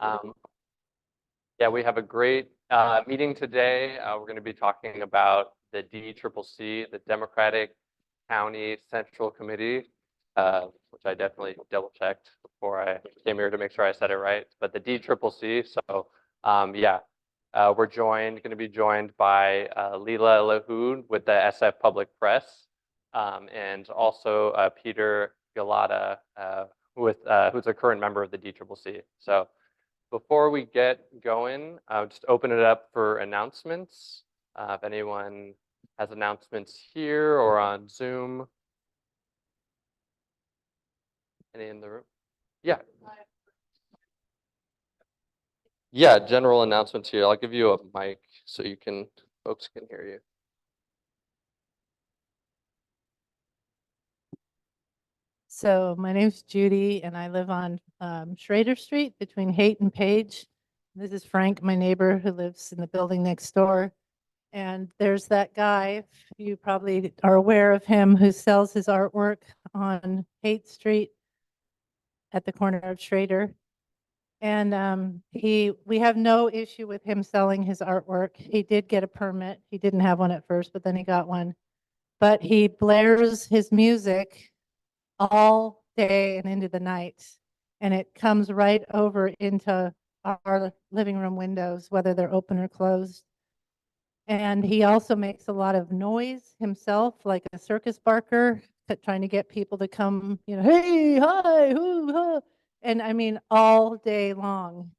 Um, yeah, we have a great meeting today. We're going to be talking about the DCCC, the Democratic County Central Committee, which I definitely double checked before I came here to make sure I said it right. But the DCCC. So yeah, we're going to be joined by Leela Lahoud with the SF Public Press, and also Peter Galata, who's a current member of the DCCC. So before we get going, I'll just open it up for announcements. If anyone has announcements here or on Zoom. Any in the room? Yeah. Yeah, general announcements here. I'll give you a mic so folks can hear you. So my name's Judy, and I live on Schrader Street between Haight and Page. This is Frank, my neighbor, who lives in the building next door. And there's that guy, you probably are aware of him, who sells his artwork on Haight Street at the corner of Schrader. And we have no issue with him selling his artwork. He did get a permit. He didn't have one at first, but then he got one. But he blares his music all day and into the night. And it comes right over into our living room windows, whether they're open or closed. And he also makes a lot of noise himself, like a circus barker, trying to get people to come, hey, hi, hoo, ha. And I mean, all day long.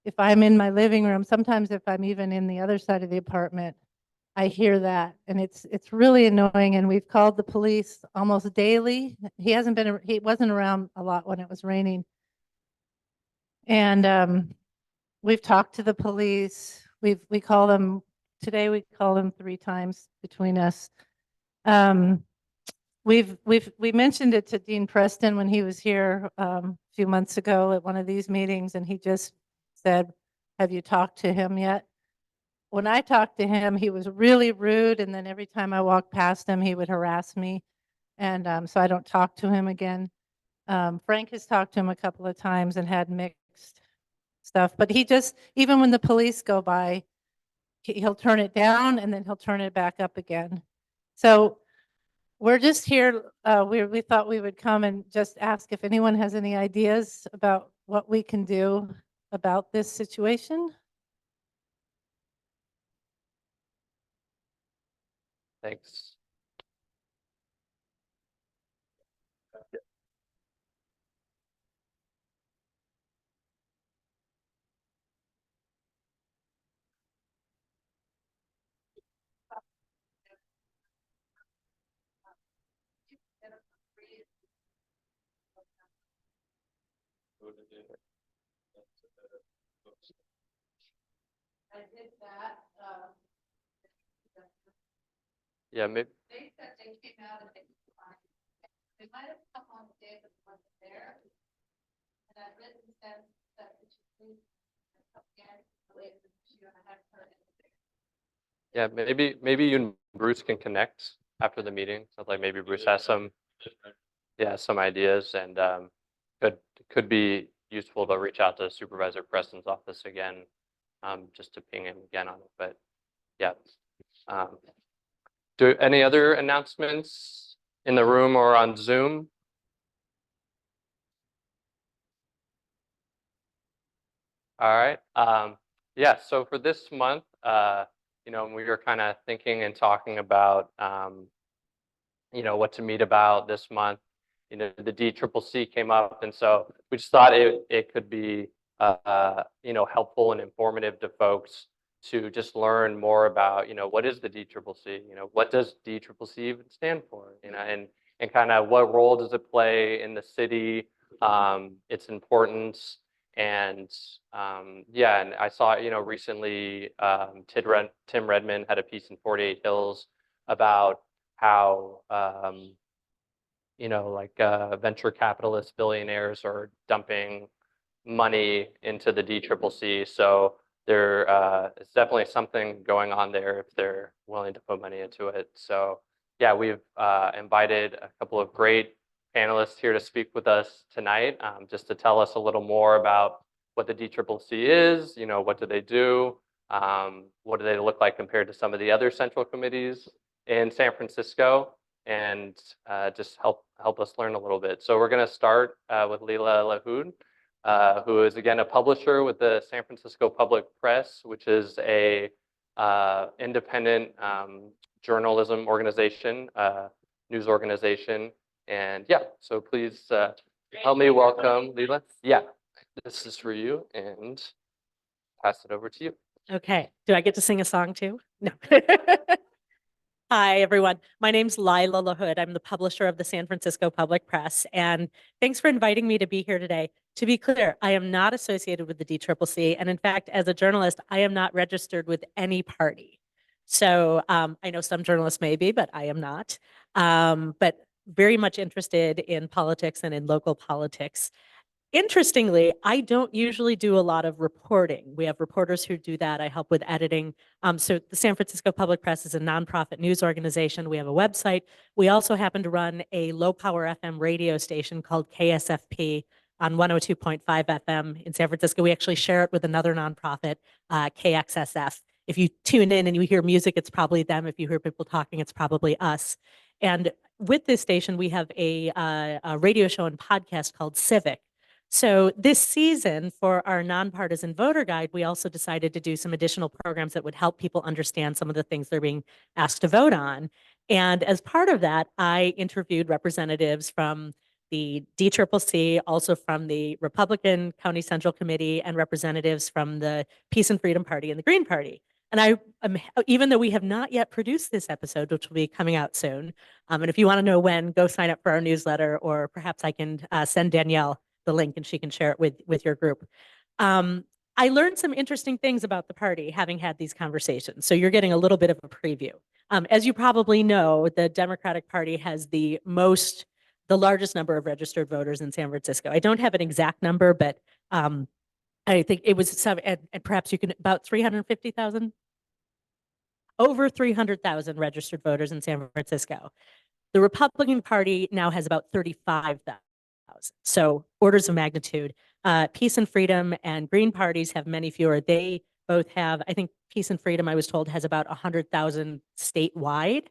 If I'm in my living room, sometimes if I'm even in the other side of the apartment, I hear that, and it's really annoying. And we've called the police almost daily. He wasn't around a lot when it was raining. And we've talked to the police. We call them today. We call them 3 times between us. We mentioned it to Dean Preston when he was here a few months ago at one of these meetings, and he just said, "Have you talked to him yet?" When I talked to him, he was really rude, and then every time I walked past him, he would harass me, and so I don't talk to him again. Frank has talked to him a couple of times and had mixed stuff, but he just, even when the police go by, he'll turn it down and then he'll turn it back up again. So we're just here. We thought we would come and just ask if anyone has any ideas about what we can do about this situation. Thanks. I did that. Yeah, maybe. They said they came out and they might have come on the day that wasn't there. And I've written them that it should please come again related to the issue, and I haven't heard anything. Yeah, maybe you and Bruce can connect after the meeting. So like maybe Bruce has some ideas, and could be useful to reach out to Supervisor Preston's office again, just to ping him again on it. But yeah. Do any other announcements in the room or on Zoom? All right. Yeah, so for this month, we were kind of thinking and talking about, what to meet about this month. The DCCC came up, and so we just thought it could be, helpful and informative to folks to just learn more about, what is the DCCC? What does DCCC even stand for? And kind of what role does it play in the city, its importance. And yeah, and I saw, recently Tim Redmond had a piece in 48 Hills about how, venture capitalist billionaires are dumping money into the DCCC. So there is definitely something going on there if they're willing to put money into it. So yeah, we've invited a couple of great panelists here to speak with us tonight, just to tell us a little more about what the DCCC is, what do they do, what do they look like compared to some of the other central committees in San Francisco, and just help us learn a little bit. So we're going to start with Leila Lahoud, who is again a publisher with the San Francisco Public Press, which is a independent journalism organization, news organization. And yeah, so please help me welcome Leila. Yeah, this is for you, and pass it over to you. Okay. Do I get to sing a song too? No. Hi, everyone. My name's Lila LaHood. I'm the publisher of the San Francisco Public Press, and thanks for inviting me to be here today. To be clear, I am not associated with the DCCC, and in fact, as a journalist, I am not registered with any party. So I know some journalists may be, but I am not. But very much interested in politics and in local politics. Interestingly, I don't usually do a lot of reporting. We have reporters who do that. I help with editing. So the San Francisco Public Press is a nonprofit news organization. We have a website. We also happen to run a low power FM radio station called KSFP on 102.5 FM in San Francisco. We actually share it with another nonprofit, KXSF. If you tune in and you hear music, it's probably them. If you hear people talking, it's probably us. And with this station, we have a radio show and podcast called Civic. So this season for our nonpartisan voter guide, we also decided to do some additional programs that would help people understand some of the things they're being asked to vote on. And as part of that, I interviewed representatives from the DCCC, also from the Republican County Central Committee, and representatives from the Peace and Freedom Party and the Green Party. And even though we have not yet produced this episode, which will be coming out soon, and if you want to know when, go sign up for our newsletter, or perhaps I can send Danielle the link and she can share it with your group. I learned some interesting things about the party having had these conversations. So you're getting a little bit of a preview. As you probably know, the Democratic Party has the largest number of registered voters in San Francisco. I don't have an exact number, but I think it was some, and perhaps you can, about 350,000, over 300,000 registered voters in San Francisco. The Republican Party now has about 35,000. So orders of magnitude. Peace and Freedom and Green parties have many fewer. They both have, I think Peace and Freedom, I was told, has about 100,000 statewide,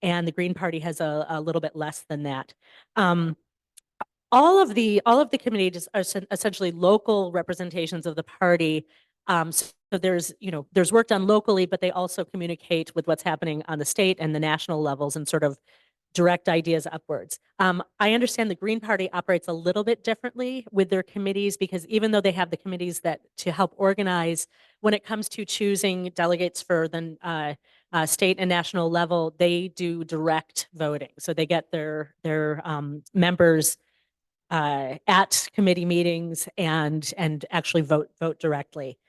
and the Green Party has a little bit less than that. All of the committees are essentially local representations of the party. So there's work done locally, but they also communicate with what's happening on the state and the national levels and sort of direct ideas upwards. I understand the Green Party operates a little bit differently with their committees, because even though they have the committees that to help organize, when it comes to choosing delegates for the state and national level, they do direct voting. So they get their members at committee meetings and actually vote directly.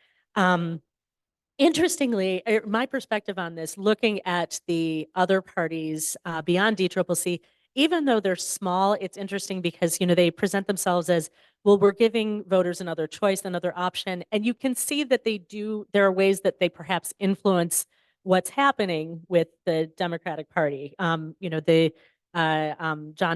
Interestingly, my perspective on this, looking at the other parties beyond DCCC, even though they're small, it's interesting because, they present themselves as, well, we're giving voters another choice, another option. And you can see that there are ways that they perhaps influence what's happening with the Democratic Party. John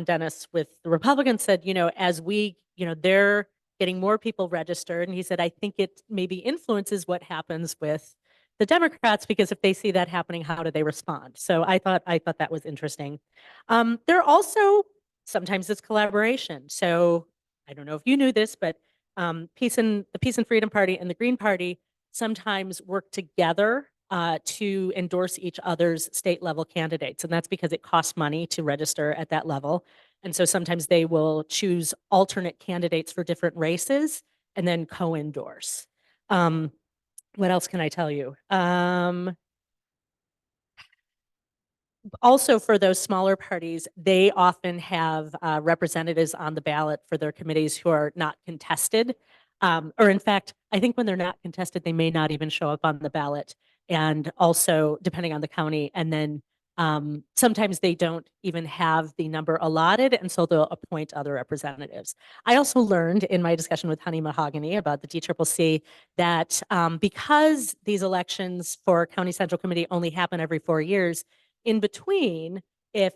Dennis with the Republicans said, they're getting more people registered. And he said, I think it maybe influences what happens with the Democrats, because if they see that happening, how do they respond? So I thought that was interesting. There also, sometimes it's collaboration. So I don't know if you knew this, but the Peace and Freedom Party and the Green Party sometimes work together to endorse each other's state level candidates. And that's because it costs money to register at that level. And so sometimes they will choose alternate candidates for different races and then co-endorse. What else can I tell you? Also, for those smaller parties, they often have representatives on the ballot for their committees who are not contested. Or in fact, I think when they're not contested, they may not even show up on the ballot. And also, depending on the county, and then sometimes they don't even have the number allotted, and so they'll appoint other representatives. I also learned in my discussion with Honey Mahogany about the DCCC that because these elections for County Central Committee only happen every 4 years, in between, if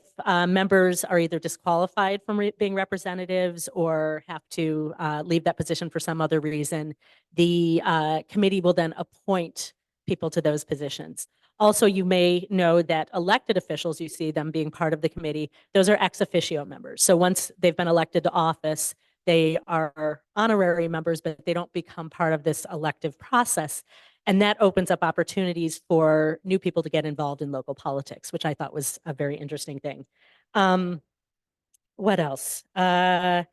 members are either disqualified from being representatives or have to leave that position for some other reason, the committee will then appoint people to those positions. Also, you may know that elected officials, you see them being part of the committee, those are ex officio members. So once they've been elected to office, they are honorary members, but they don't become part of this elective process. And that opens up opportunities for new people to get involved in local politics, which I thought was a very interesting thing. What else? The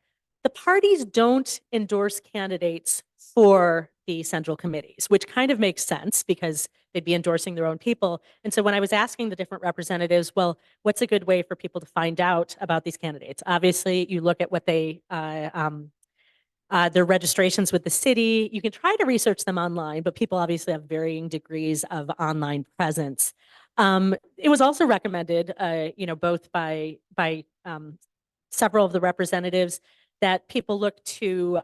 parties don't endorse candidates for the central committees, which kind of makes sense because they'd be endorsing their own people. And so when I was asking the different representatives, well, what's a good way for people to find out about these candidates? Obviously, you look at what they their registrations with the city. You can try to research them online, but people obviously have varying degrees of online presence. It was also recommended, both by several of the representatives that people look to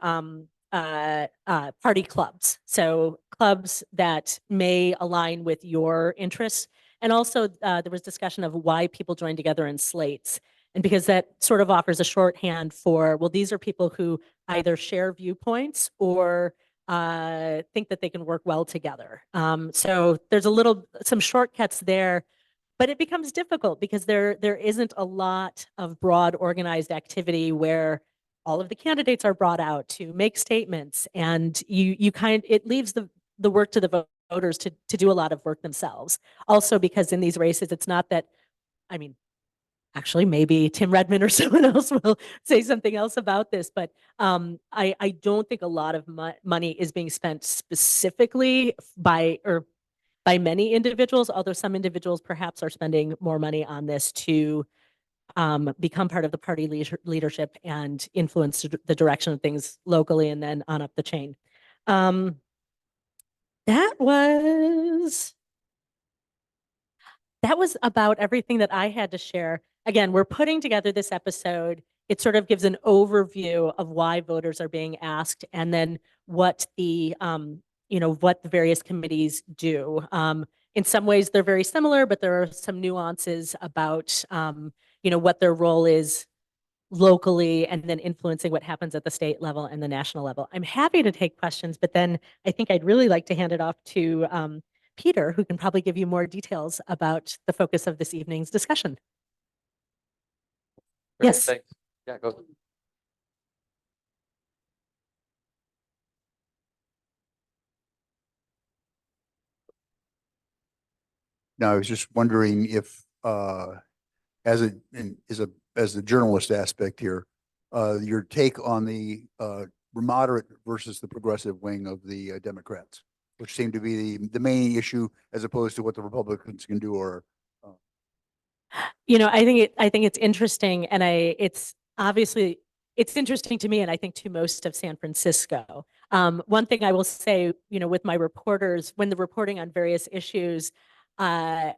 party clubs. So clubs that may align with your interests. And also there was discussion of why people join together in slates. And because that sort of offers a shorthand for, well, these are people who either share viewpoints or think that they can work well together. So there's some shortcuts there, but it becomes difficult because there isn't a lot of broad organized activity where all of the candidates are brought out to make statements, and it leaves the work to the voters to do a lot of work themselves. Also, because in these races, it's not that, I mean, actually, maybe Tim Redmond or someone else will say something else about this, but I don't think a lot of money is being spent specifically by many individuals, although some individuals perhaps are spending more money on this to become part of the party leadership and influence the direction of things locally and then on up the chain. That was about everything that I had to share. Again, we're putting together this episode. It sort of gives an overview of why voters are being asked and then what the various committees do. In some ways, they're very similar, but there are some nuances about, what their role is locally and then influencing what happens at the state level and the national level. I'm happy to take questions, but then I think I'd really like to hand it off to Peter, who can probably give you more details about the focus of this evening's discussion. Great, Yes. thanks. Yeah, go. Now, I was just wondering if, as the journalist aspect here, your take on the moderate versus the progressive wing of the Democrats, which seem to be the main issue, as opposed to what the Republicans can do. Or, I think it's interesting, and it's interesting to me, and I think to most of San Francisco. One thing I will say, with my reporters, when they're reporting on various issues, I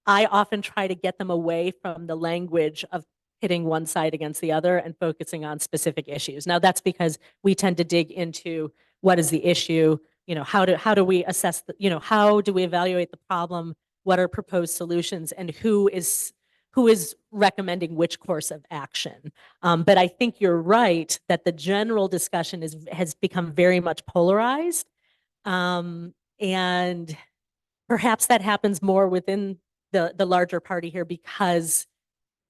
often try to get them away from the language of pitting one side against the other and focusing on specific issues. Now, that's because we tend to dig into what is the issue, how do we assess how do we evaluate the problem, what are proposed solutions, and who is recommending which course of action. But I think you're right that the general discussion has become very much polarized. And perhaps that happens more within the larger party here because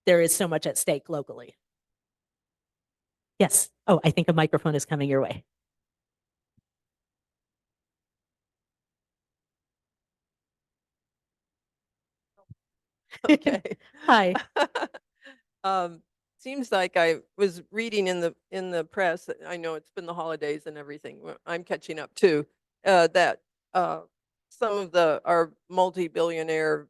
there is so much at stake locally. Yes. Oh, I think a microphone is coming your way. Okay. Hi. Seems like I was reading in the press. I know it's been the holidays and everything. I'm catching up too. That some of our multi-billionaire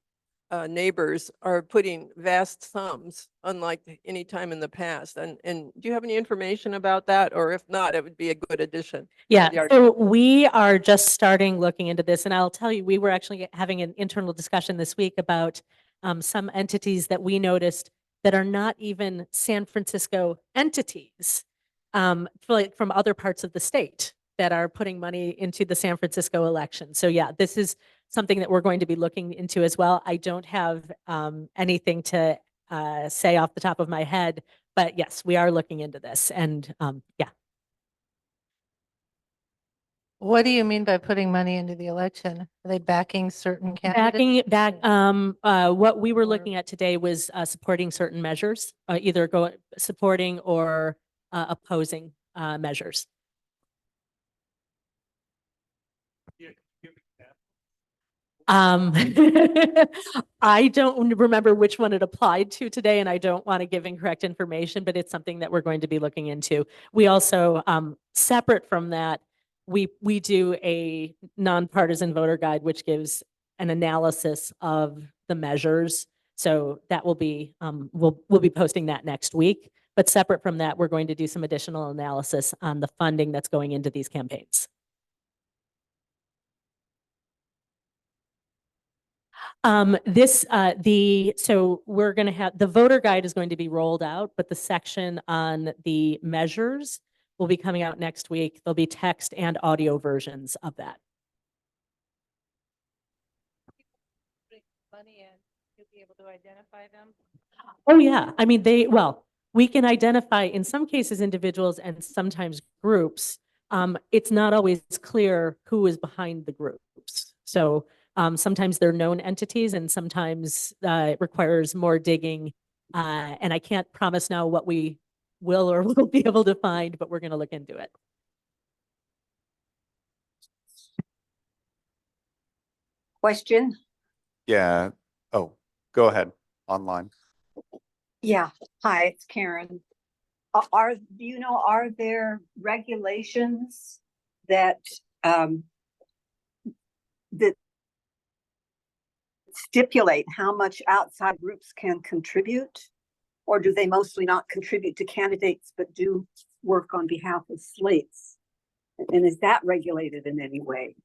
neighbors are putting vast sums, unlike any time in the past. And do you have any information about that? Or if not, it would be a good addition. Yeah, so we are just starting looking into this. And I'll tell you, we were actually having an internal discussion this week about some entities that we noticed that are not even San Francisco entities, from other parts of the state that are putting money into the San Francisco election. So yeah, this is something that we're going to be looking into as well. I don't have anything to say off the top of my head, but yes, we are looking into this. And yeah. What do you mean by putting money into the election? Are they backing certain candidates? Backing it back, what we were Or- looking at today was supporting certain measures, either supporting or opposing measures. I don't remember which one it applied to today, and I don't want to give incorrect information, but it's something that we're going to be looking into. We also, separate from that, we do a nonpartisan voter guide, which gives an analysis of the measures. So that will be, we'll be posting that next week. But separate from that, we're going to do some additional analysis on the funding that's going into these campaigns. So we're going to have, the voter guide is going to be rolled out, but the section on the measures will be coming out next week. There'll be text and audio versions of that. Money in, you'll be able to identify them. Oh, yeah. I mean, we can identify in some cases individuals and sometimes groups. It's not always clear who is behind the groups. So sometimes they're known entities and sometimes it requires more digging. And I can't promise now what we will or won't be able to find, but we're going to look into it. Question? Yeah. Oh, go ahead. Online. Yeah. Hi, it's Karen. Do you know, are there regulations that that stipulate how much outside groups can contribute? Or do they mostly not contribute to candidates, but do work on behalf of slates? And is that regulated in any way?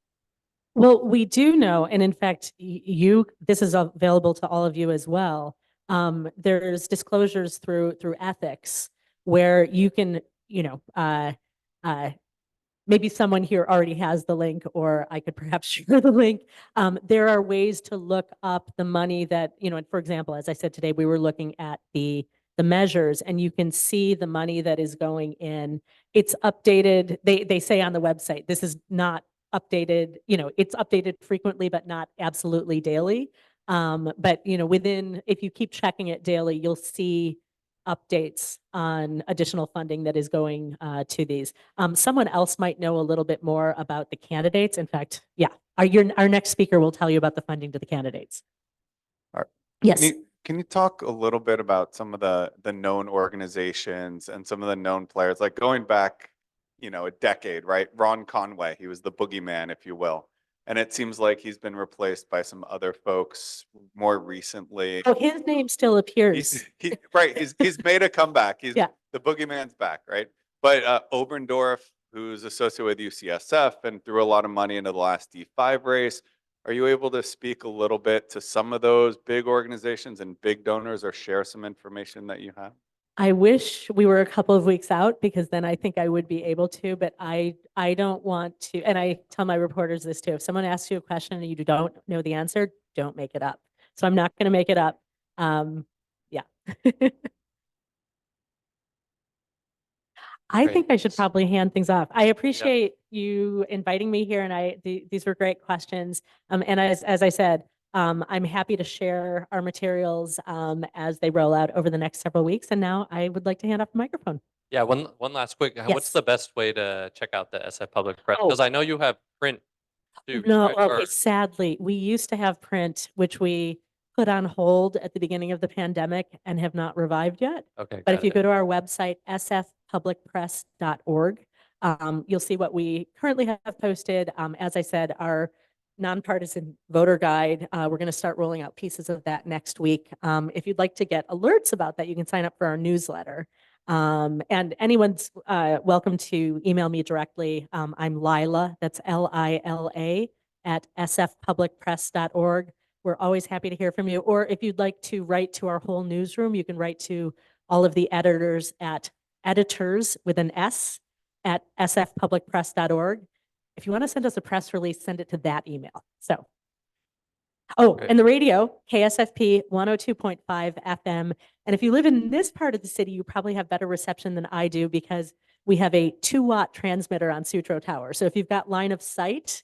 Well, we do know, and in fact, this is available to all of you as well. There's disclosures through ethics where you can, maybe someone here already has the link, or I could perhaps share the link. There are ways to look up the money that, for example, as I said today, we were looking at the measures, and you can see the money that is going in. It's updated. They say on the website, this is not updated, it's updated frequently, but not absolutely daily. But if you keep checking it daily, you'll see updates on additional funding that is going to these. Someone else might know a little bit more about the candidates. In fact, yeah, our next speaker will tell you about the funding to the candidates. All right. Yes. Can you talk a little bit about some of the known organizations and some of the known players, like going back, a decade, right? Ron Conway, he was the boogeyman, if you will. And it seems like he's been replaced by some other folks more recently. Oh, his name still appears. Right. He's made a comeback. Yeah. The boogeyman's back, right? But Oberndorf, who's associated with UCSF and threw a lot of money into the last D5 race. Are you able to speak a little bit to some of those big organizations and big donors, or share some information that you have? I wish we were a couple of weeks out, because then I think I would be able to, but I don't want to. And I tell my reporters this too. If someone asks you a question and you don't know the answer, don't make it up. So I'm not going to make it up. Yeah. I think I should probably hand things off. I appreciate you inviting me here, and these were great questions. And as I said, I'm happy to share our materials as they roll out over the next several weeks. And now I would like to hand off the microphone. Yeah, one last quick. What's Yes. the best way to check out the SF Public Press? Oh. Because I know you have print too. No, right? okay, sadly, we used to have print, which we put on hold at the beginning of the pandemic and have not revived yet. Okay, But got if you it. go to our website, sfpublicpress.org, you'll see what we currently have posted. As I said, our nonpartisan voter guide, we're going to start rolling out pieces of that next week. If you'd like to get alerts about that, you can sign up for our newsletter. And anyone's welcome to email me directly. I'm Lila, that's Lila, at sfpublicpress.org. We're always happy to hear from you. Or if you'd like to write to our whole newsroom, you can write to all of the editors at editors with an S at sfpublicpress.org. If you want to send us a press release, send it to that email. So Oh, Great. and the radio, KSFP 102.5 FM. And if you live in this part of the city, you probably have better reception than I do because we have a 2-watt transmitter on Sutro Tower. So if you've got line of sight,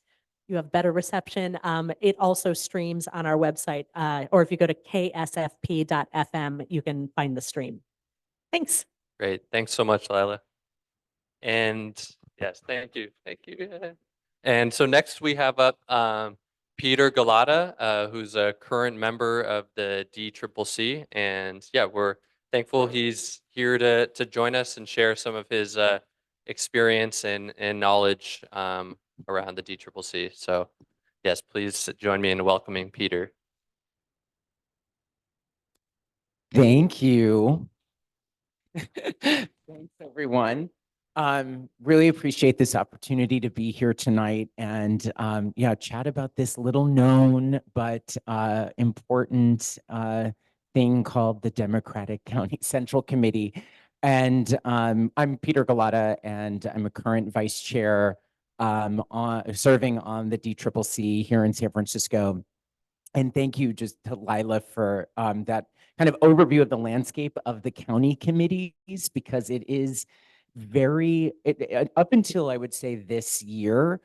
you have better reception. It also streams on our website, or if you go to ksfp.fm, you can find the stream. Thanks. Great. Thanks so much, Lila. And yes, thank you. Thank you. Yeah. And so next we have up Peter Galata, who's a current member of the DCCC. And yeah, we're thankful he's here to join us and share some of his experience and knowledge around the DCCC. So yes, please join me in welcoming Peter. Thank you. Thanks, everyone. Really appreciate this opportunity to be here tonight and yeah, chat about this little known but important thing called the Democratic County Central Committee. And I'm Peter Galata, and I'm a current vice chair serving on the DCCC here in San Francisco. And thank you just to Lila for that kind of overview of the landscape of the county committees, because it is very, up until I would say this year,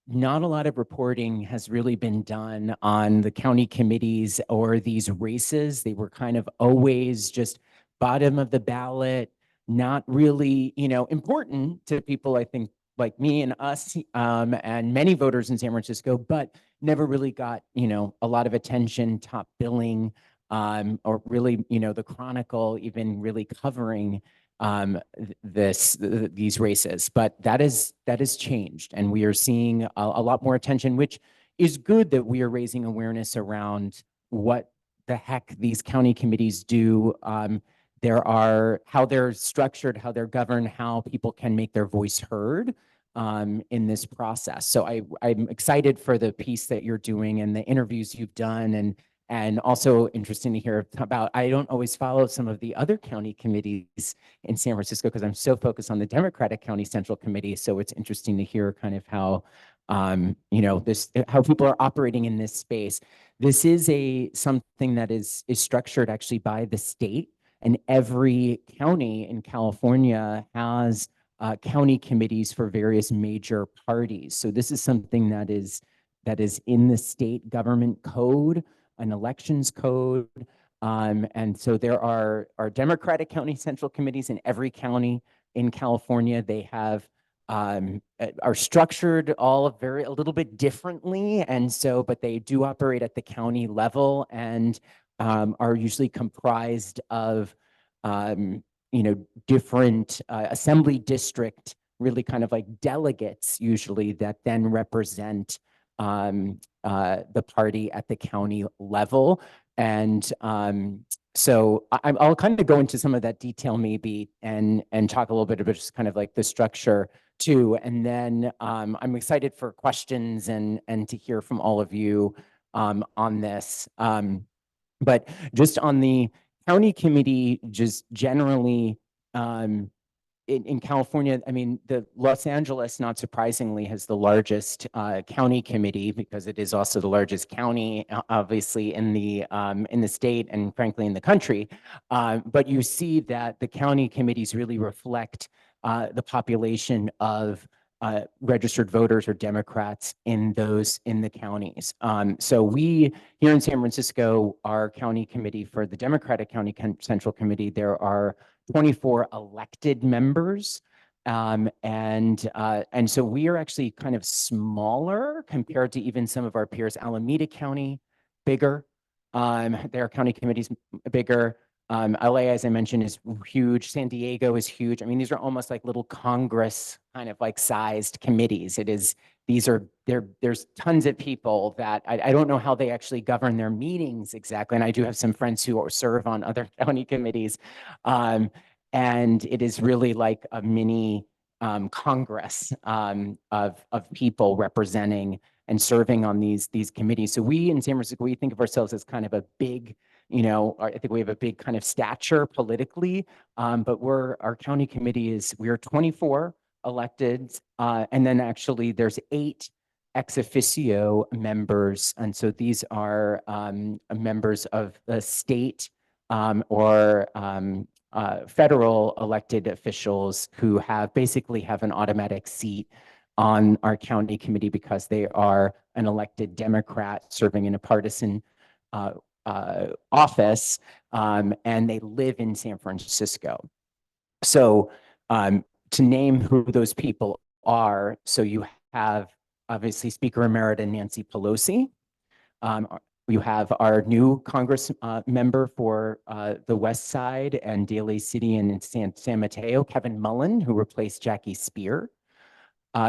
not a lot of reporting has really been done on the county committees or these races. They were kind of always just bottom of the ballot, not really, important to people, I think, like me and us, and many voters in San Francisco, but never really got, a lot of attention, top billing, or really, the Chronicle even really covering these races. But that is changed, and we are seeing a lot more attention, which is good that we are raising awareness around what the heck these county committees do. How they're structured, how they're governed, how people can make their voice heard in this process. So I'm excited for the piece that you're doing and the interviews you've done, and also interesting to hear about. I don't always follow some of the other county committees in San Francisco because I'm so focused on the Democratic County Central Committee. So it's interesting to hear kind of how how people are operating in this space. This is something that is structured actually by the state, and every county in California has county committees for various major parties. So this is something that is in the state government code, an elections code. And so there are Democratic County Central Committees in every county in California. They have are structured all a little bit differently, and so but they do operate at the county level and are usually comprised of different assembly district, really kind of like delegates usually, that then represent the party at the county level. And so I'll kind of go into some of that detail maybe and talk a little bit about just kind of like the structure too. And then I'm excited for questions and to hear from all of you on this. But just on the county committee, just generally, in California, I mean, the Los Angeles, not surprisingly, has the largest county committee because it is also the largest county, obviously, in the state and frankly in the country. But you see that the county committees really reflect the population of registered voters or Democrats in the counties. So we here in San Francisco, our county committee for the Democratic County Central Committee, there are 24 elected members. And so we are actually kind of smaller compared to even some of our peers. Alameda County, bigger. Their county committees bigger. LA, as I mentioned, is huge. San Diego is huge. I mean, these are almost like little Congress kind of like sized committees. There's tons of people that I don't know how they actually govern their meetings exactly. And I do have some friends who serve on other county committees. And it is really like a mini Congress of people representing and serving on these committees. So we in San Francisco, we think of ourselves as kind of a big, I think we have a big kind of stature politically, but our county committee we are 24 elected, and then actually there's 8 ex officio members. And so these are members of the state or federal elected officials who basically have an automatic seat on our county committee because they are an elected Democrat serving in a partisan office, and they live in San Francisco. So to name who those people are, so you have obviously Speaker Emerita Nancy Pelosi. You have our new Congress member for the West Side and Daly City and San Mateo, Kevin Mullen, who replaced Jackie Spear.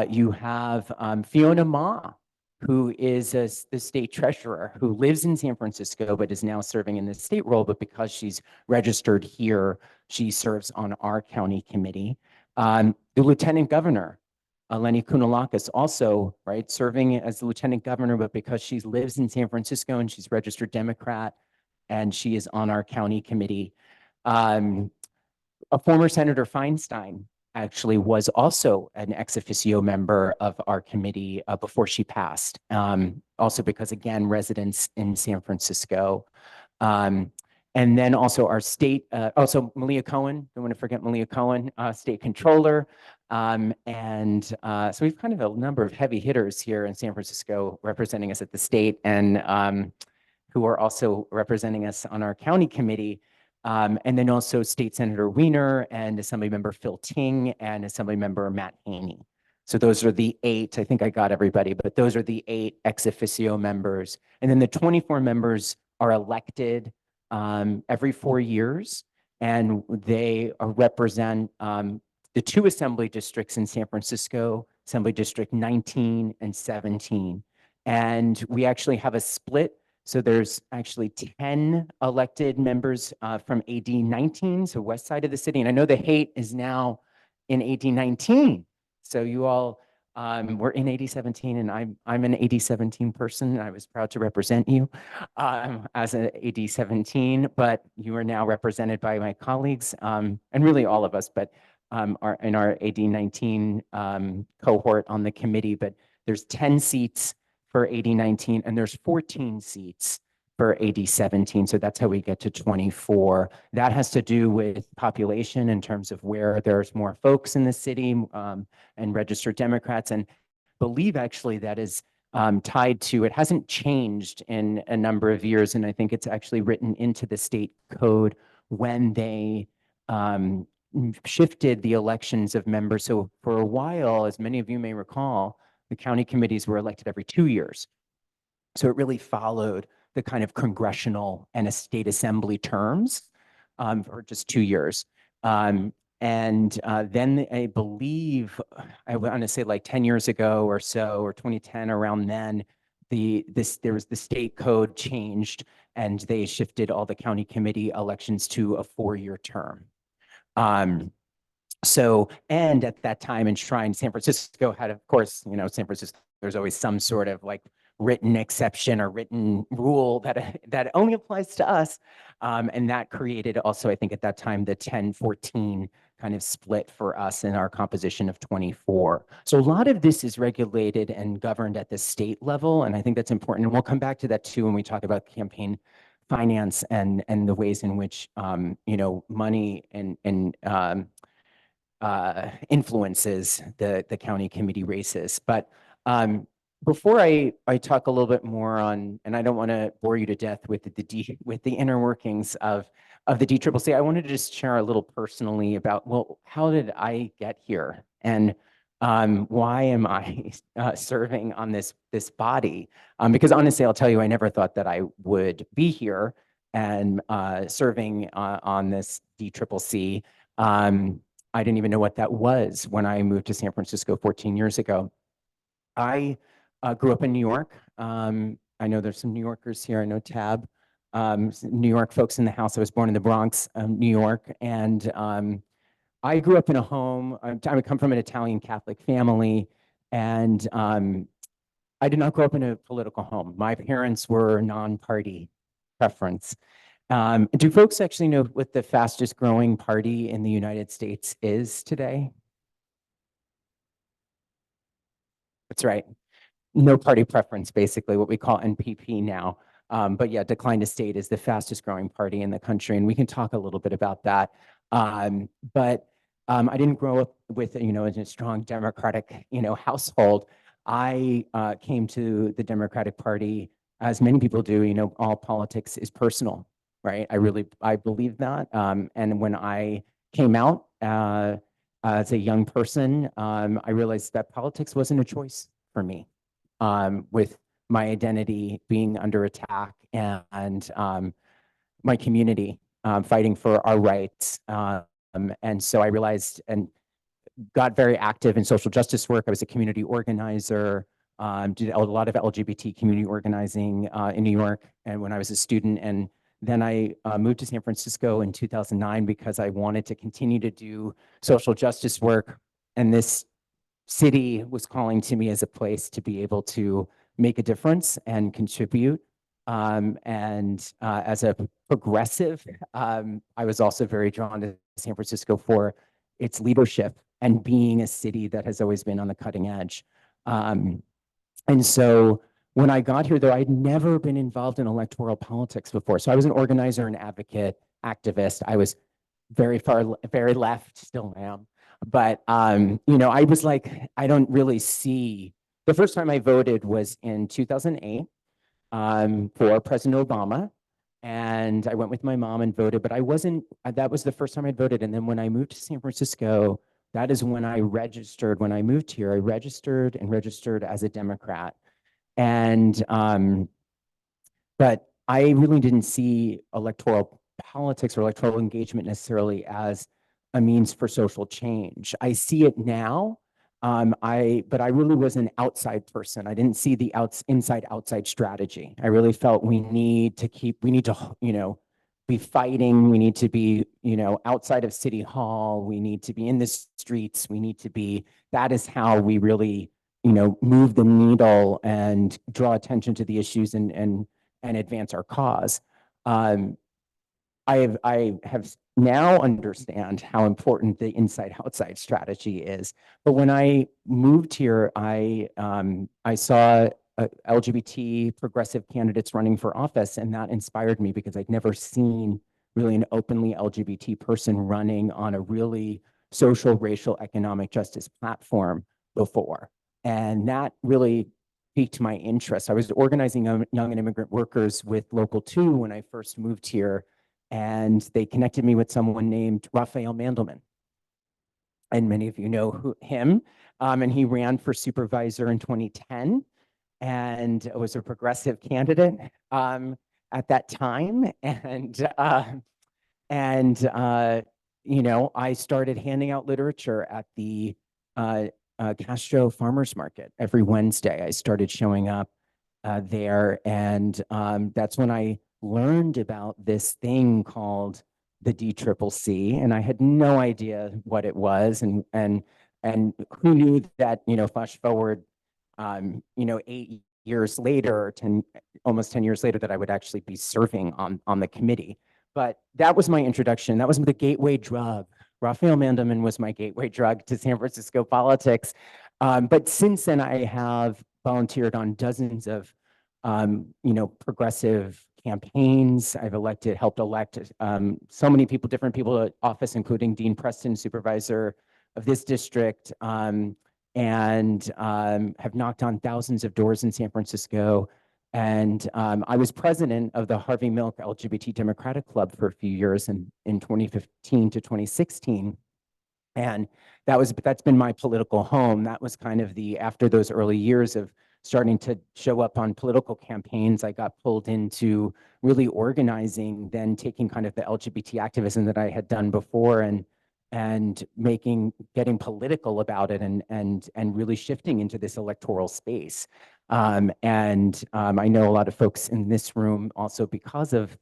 You have Fiona Ma, who is the state treasurer, who lives in San Francisco, but is now serving in the state role. But because she's registered here, she serves on our county committee. The lieutenant governor, Lenny Kounalakis, also, right, serving as the lieutenant governor, but because she lives in San Francisco and she's registered Democrat, and she is on our county committee. A former Senator Feinstein actually was also an ex officio member of our committee before she passed. Also because, again, residents in San Francisco. And then also our state, also Malia Cohen, don't want to forget Malia Cohen, state controller. So we've kind of a number of heavy hitters here in San Francisco representing us at the state, and who are also representing us on our county committee. And then also State Senator Wiener and Assemblymember Phil Ting and Assemblymember Matt Haney. So those are the 8, I think I got everybody, but those are the 8 ex officio members. And then the 24 members are elected every 4 years, and they represent the 2 assembly districts in San Francisco, Assembly District 19 and 17. And we actually have a split. So there's actually 10 elected members from AD 19, so west side of the city. And I know the Haight is now in AD 19. So you all were in AD 17, and I'm an AD 17 person. And I was proud to represent you as an AD 17, but you are now represented by my colleagues, and really all of us, but in our AD 19 cohort on the committee. But there's 10 seats for AD 19, and there's 14 seats for AD 17. So that's how we get to 24. That has to do with population in terms of where there's more folks in the city and registered Democrats. And believe actually that is tied to, it hasn't changed in a number of years. And I think it's actually written into the state code when they shifted the elections of members. So for a while, as many of you may recall, the county committees were elected every 2 years. So it really followed the kind of congressional and a state assembly terms for just 2 years. Then I believe, I want to say like 10 years ago or so, or 2010, around then, there was the state code changed, and they shifted all the county committee elections to a 4-year term. And at that time, enshrined, San Francisco had, of course, San Francisco, there's always some sort of like written exception or written rule that only applies to us. And that created also, I think at that time, the 10-14 kind of split for us in our composition of 24. So a lot of this is regulated and governed at the state level. And I think that's important. And we'll come back to that too when we talk about campaign finance and the ways in which, money and influences the county committee races. But before I talk a little bit more on, and I don't want to bore you to death with the inner workings of the DCCC, I wanted to just share a little personally about, well, how did I get here? And why am I serving on this body? Because honestly, I'll tell you, I never thought that I would be here and serving on this DCCC. I didn't even know what that was when I moved to San Francisco 14 years ago. I grew up in New York. I know there's some New Yorkers here. I know Tab, New York folks in the house. I was born in the Bronx, New York. And I grew up in a home, I come from an Italian Catholic family. And I did not grow up in a political home. My parents were non-party preference. Do folks actually know what the fastest growing party in the United States is today? That's right. no party preference, basically what we call NPP now. But yeah, Decline to State is the fastest growing party in the country, and we can talk a little bit about that. But I didn't grow up with, in a strong Democratic, household. I came to the Democratic Party, as many people do, all politics is personal, right? I believe that. And when I came out as a young person, I realized that politics wasn't a choice for me, with my identity being under attack and my community fighting for our rights. And so I realized and got very active in social justice work. I was a community organizer, did a lot of LGBT community organizing in New York, and when I was a student. And then I moved to San Francisco in 2009 because I wanted to continue to do social justice work. And this city was calling to me as a place to be able to make a difference and contribute. And as a progressive, I was also very drawn to San Francisco for its leadership and being a city that has always been on the cutting edge. And so when I got here, though, I'd never been involved in electoral politics before. So I was an organizer, an advocate, activist. I was very left, still am. But, I was like, I don't really see, the first time I voted was in 2008 for President Obama. And I went with my mom and voted, but that was the first time I'd voted. And then when I moved to San Francisco, that is when I registered. When I moved here, I registered as a Democrat. And, but I really didn't see electoral politics or electoral engagement necessarily as a means for social change. I see it now. But I really was an outside person. I didn't see the inside-outside strategy. I really felt we need to, be fighting. We need to be, outside of City Hall. We need to be in the streets. That is how we really, move the needle and draw attention to the issues and advance our cause. I have now understand how important the inside-outside strategy is. But when I moved here, I saw LGBT progressive candidates running for office, and that inspired me because I'd never seen really an openly LGBT person running on a really social, racial, economic justice platform before. And that really piqued my interest. I was organizing young and immigrant workers with Local 2 when I first moved here, and they connected me with someone named Raphael Mandelman. And many of you know him. And he ran for supervisor in 2010 and was a progressive candidate at that time. I started handing out literature at the Castro Farmers Market every Wednesday. I started showing up there, and that's when I learned about this thing called the DCCC, and I had no idea what it was, and who knew that, flash forward, 8 years later, almost 10 years later, that I would actually be serving on the committee. But that was my introduction. That was the gateway drug. Raphael Mandelman was my gateway drug to San Francisco politics. But since then, I have volunteered on dozens of, progressive campaigns. I've helped elect so many people, different people to office, including Dean Preston, supervisor of this district, and have knocked on thousands of doors in San Francisco. And I was president of the Harvey Milk LGBT Democratic Club for a few years in 2015 to 2016. And that's been my political home. That was kind of after those early years of starting to show up on political campaigns, I got pulled into really organizing, then taking kind of the LGBT activism that I had done before and getting political about it and really shifting into this electoral space. I know a lot of folks in this room also because of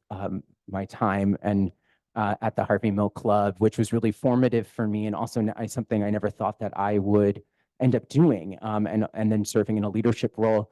my time and at the Harvey Milk Club, which was really formative for me, and also something I never thought that I would end up doing, and then serving in a leadership role.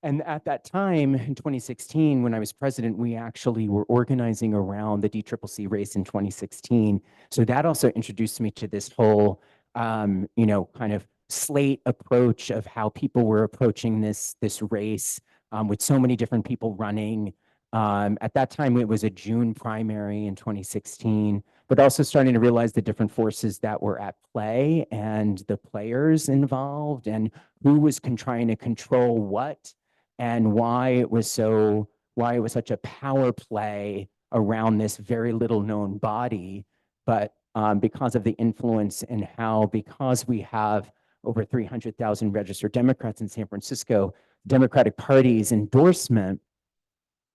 And at that time, in 2016, when I was president, we actually were organizing around the DCCC race in 2016. So that also introduced me to this whole, kind of slate approach of how people were approaching this race, with so many different people running. At that time, it was a June primary in 2016, but also starting to realize the different forces that were at play and the players involved and who was trying to control what and why it was such a power play around this very little known body. But because of the influence and how, because we have over 300,000 registered Democrats in San Francisco, Democratic Party's endorsement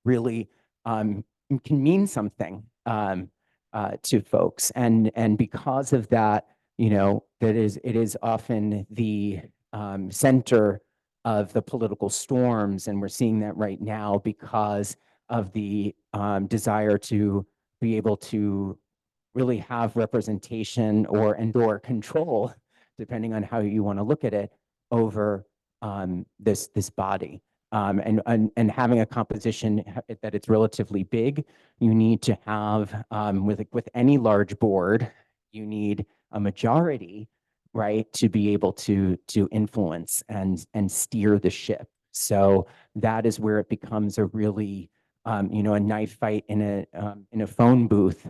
really can mean something to folks. And because of that, it is often the center of the political storms. And we're seeing that right now because of the desire to be able to really have representation or control, depending on how you want to look at it, over this body. And having a composition that it's relatively big, you need to have, with any large board, you need a majority, right, to be able to influence and steer the ship. So that is where it becomes a really a knife fight in a phone booth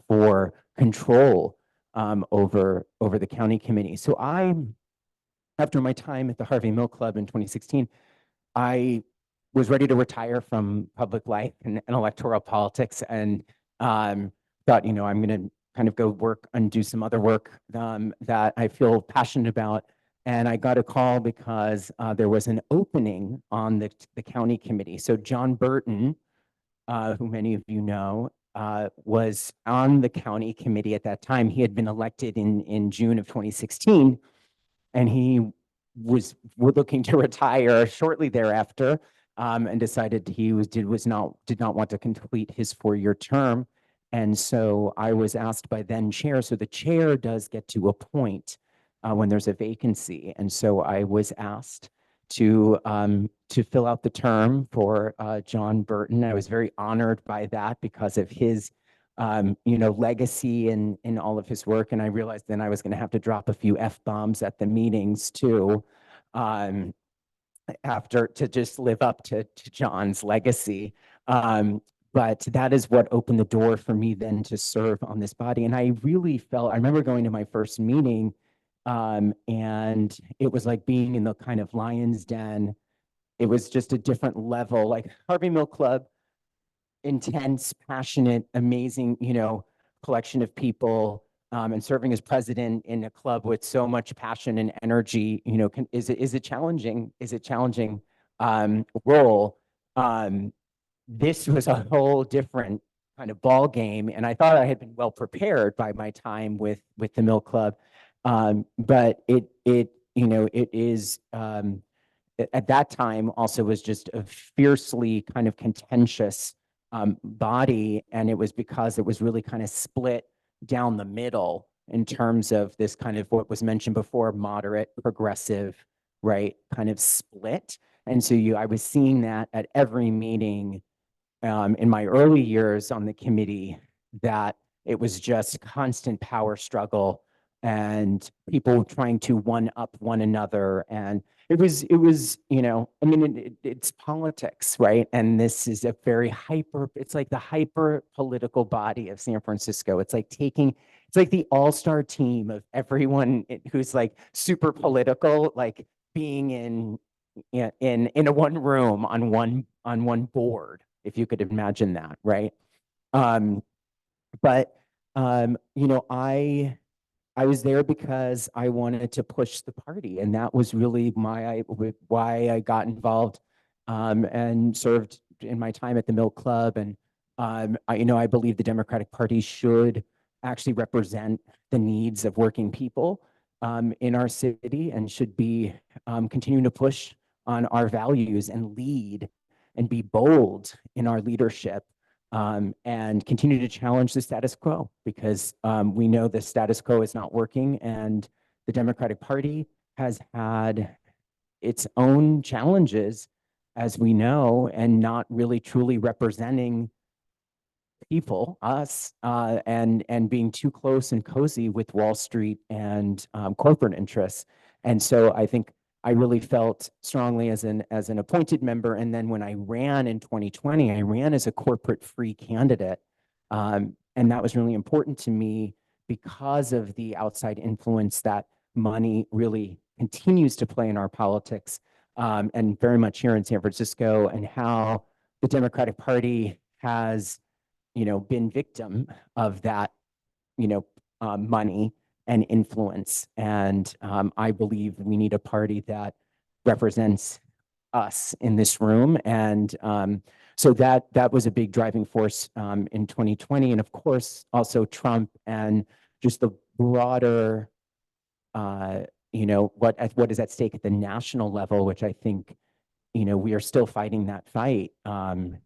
for control over the county committee. So after my time at the Harvey Milk Club in 2016, I was ready to retire from public life and electoral politics, and thought, I'm going to kind of go work and do some other work that I feel passionate about. And I got a call because there was an opening on the county committee. So John Burton, who many of you know, was on the county committee at that time. He had been elected in June of 2016, and he was looking to retire shortly thereafter, and decided did not want to complete his 4-year term. And so I was asked by then chair. So the chair does get to appoint when there's a vacancy. And so I was asked to fill out the term for John Burton. I was very honored by that because of his legacy in all of his work. And I realized then I was going to have to drop a few F-bombs at the meetings too, after, to just live up to John's legacy. But that is what opened the door for me then to serve on this body. And I really felt, I remember going to my first meeting, and it was like being in the kind of lion's den. It was just a different level, like Harvey Milk Club, intense, passionate, amazing, collection of people, and serving as president in a club with so much passion and energy, is a challenging role. This was a whole different kind of ball game, and I thought I had been well prepared by my time with the Milk Club, but it is. At that time also was just a fiercely kind of contentious body. And it was because it was really kind of split down the middle in terms of this kind of what was mentioned before, moderate, progressive, right, kind of split. And so I was seeing that at every meeting in my early years on the committee, that it was just constant power struggle and people trying to one up one another. And it was, it's politics, right? And this is it's like the hyper political body of San Francisco. It's like the all-star team of everyone who's like super political, like being in a one room on one board, if you could imagine that, right? But I was there because I wanted to push the party, and that was really why I got involved and served in my time at the Milk Club. And I believe the Democratic Party should actually represent the needs of working people in our city, and should be continuing to push on our values and lead and be bold in our leadership. And continue to challenge the status quo, because we know the status quo is not working, and the Democratic Party has had its own challenges, as we know, and not really truly representing people, us, and being too close and cozy with Wall Street and corporate interests. And so I think I really felt strongly as an appointed member. And then when I ran in 2020, I ran as a corporate-free candidate. And that was really important to me because of the outside influence that money really continues to play in our politics, and very much here in San Francisco, and how the Democratic Party has, been victim of that, money and influence. And I believe we need a party that represents us in this room. And so that was a big driving force in 2020. And of course, also Trump and just the broader, what is at stake at the national level, which I think, we are still fighting that fight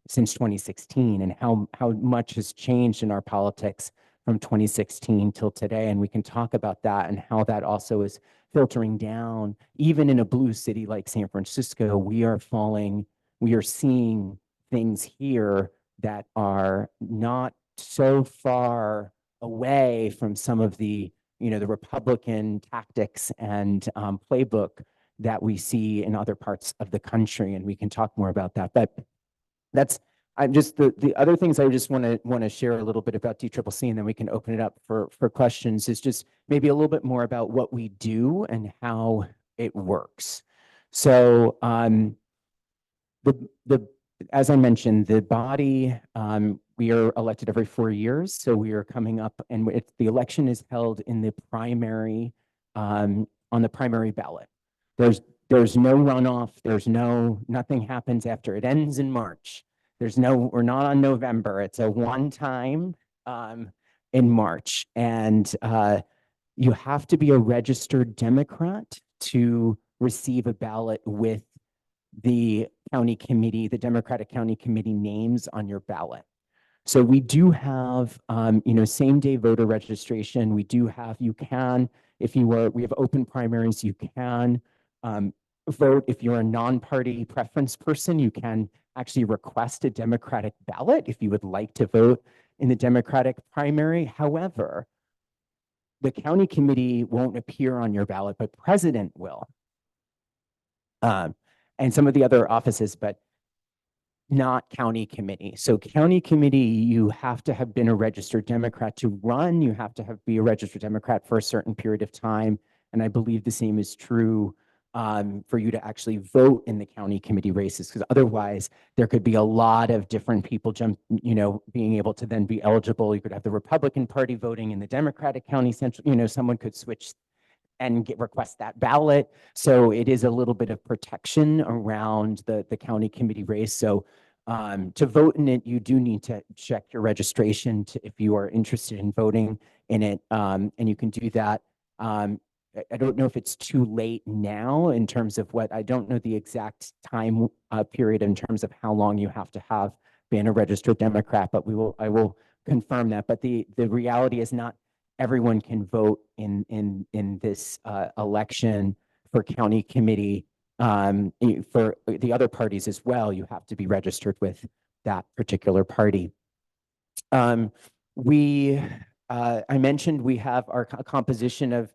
since 2016, and how much has changed in our politics from 2016 till today. And we can talk about that and how that also is filtering down. Even in a blue city like San Francisco, we are seeing things here that are not so far away from some of the, the Republican tactics and playbook that we see in other parts of the country. And we can talk more about that. But I'm just the other things I just want to share a little bit about DCCC, and then we can open it up for questions, is just maybe a little bit more about what we do and how it works. So as I mentioned, the body, we are elected every 4 years. So we are coming up, and the election is held in the primary, on the primary ballot. There's no runoff. Nothing happens after it ends in March. We're not on November. It's a one time in March. And you have to be a registered Democrat to receive a ballot with the county committee, the Democratic County Committee names on your ballot. So we do have, same day voter registration. We have open primaries, you can vote. If you're a non-party preference person, you can actually request a Democratic ballot if you would like to vote in the Democratic primary. However, the county committee won't appear on your ballot, but president will. And some of the other offices, but not county committee. So county committee, you have to have been a registered Democrat to run. You have to be a registered Democrat for a certain period of time. And I believe the same is true for you to actually vote in the county committee races, because otherwise there could be a lot of different people being able to then be eligible. You could have the Republican Party voting in the Democratic County Central, someone could switch and request that ballot. So it is a little bit of protection around the county committee race. So to vote in it, you do need to check your registration if you are interested in voting in it. And you can do that. I don't know if it's too late now in terms of I don't know the exact time period in terms of how long you have to have been a registered Democrat, but I will confirm that. But the reality is not everyone can vote in this election for county committee. For the other parties as well, you have to be registered with that particular party. I mentioned we have our composition of,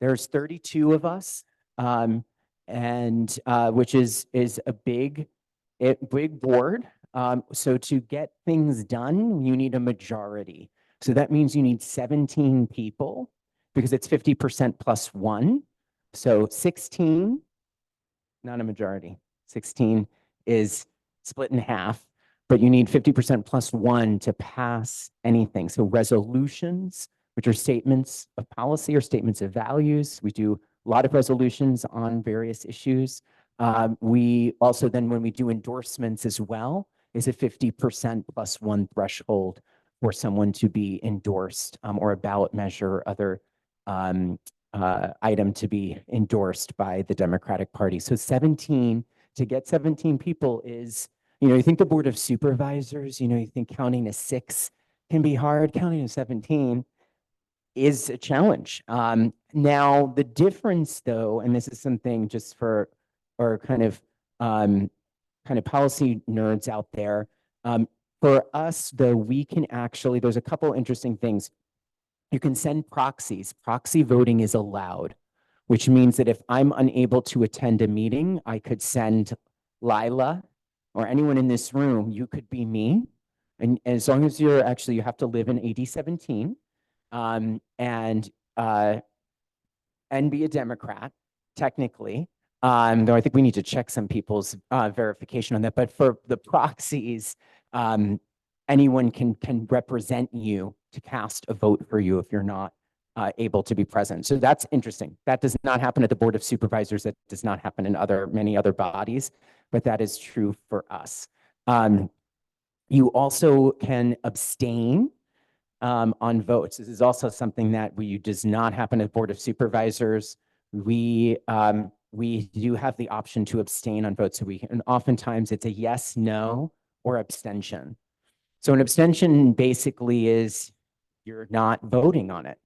there's 32 of us, and which is a big board. So to get things done, you need a majority. So that means you need 17 people, because it's 50% plus one. So 16, not a majority. 16 is split in half, but you need 50% plus one to pass anything. So resolutions, which are statements of policy or statements of values. We do a lot of resolutions on various issues. We also then, when we do endorsements as well, is a 50% plus one threshold for someone to be endorsed, or a ballot measure or other item to be endorsed by the Democratic Party. So 17, to get 17 people is, you think the Board of Supervisors, you think counting to 6 can be hard. Counting to 17 is a challenge. Now, the difference though, and this is something just for our kind of policy nerds out there, For us, though, we can actually, there's a couple interesting things. You can send proxies. Proxy voting is allowed, which means that if I'm unable to attend a meeting, I could send Lila or anyone in this room, you could be me. And as long as you're actually, you have to live in AD 17 and be a Democrat, technically. Though I think we need to check some people's verification on that. But for the proxies, anyone can represent you to cast a vote for you if you're not able to be present. So that's interesting. That does not happen at the Board of Supervisors. That does not happen in many other bodies, but that is true for us. You also can abstain on votes. This is also something that does not happen at Board of Supervisors. We do have the option to abstain on votes. And oftentimes it's a yes, no, or abstention. So an abstention basically is you're not voting on it.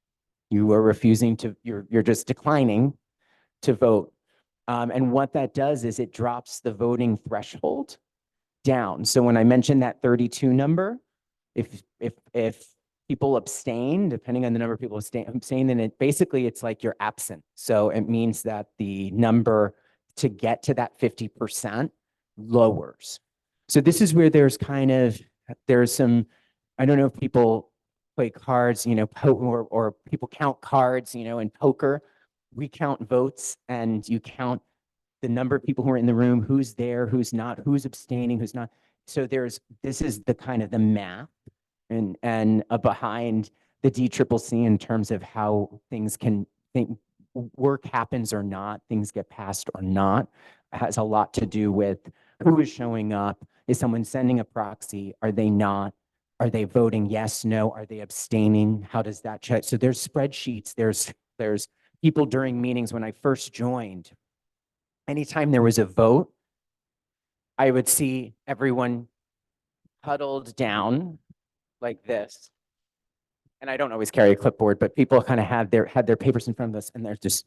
You are refusing to, you're just declining to vote. And what that does is it drops the voting threshold down. So when I mentioned that 32 number, if people abstain, depending on the number of people abstain, then it's like you're absent. So it means that the number to get to that 50% lowers. So this is where there's some, I don't know if people play cards, or people count cards, in poker. We count votes and you count the number of people who are in the room, who's there, who's not, who's abstaining, who's not. So this is the kind of the math and behind the DCCC in terms of how things work happens or not, things get passed or not. It has a lot to do with who is showing up. Is someone sending a proxy? Are they not? Are they voting yes, no? Are they abstaining? How does that check? So there's spreadsheets. There's people during meetings. When I first joined, anytime there was a vote, I would see everyone huddled down like this. And I don't always carry a clipboard, but people kind of had their papers in front of us and they're just,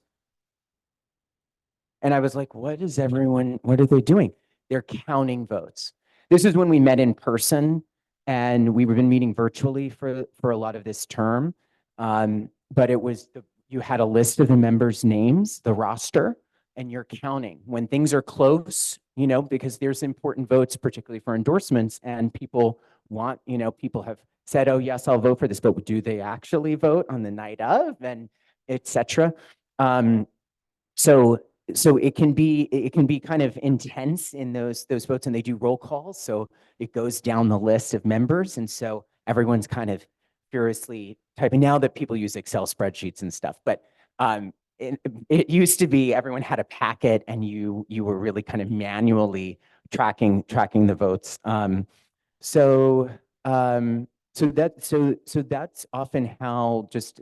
and I was like, what are they doing? They're counting votes. This is when we met in person and we've been meeting virtually for a lot of this term. But you had a list of the members' names, the roster, and you're counting. When things are close, because there's important votes, particularly for endorsements, and people have said, oh, yes, I'll vote for this, but do they actually vote on the night of, and et cetera? So it can be kind of intense in those votes, and they do roll calls. So it goes down the list of members. And so everyone's kind of furiously typing now that people use Excel spreadsheets and stuff. But it used to be everyone had a packet and you were really kind of manually tracking the votes. So that's often how just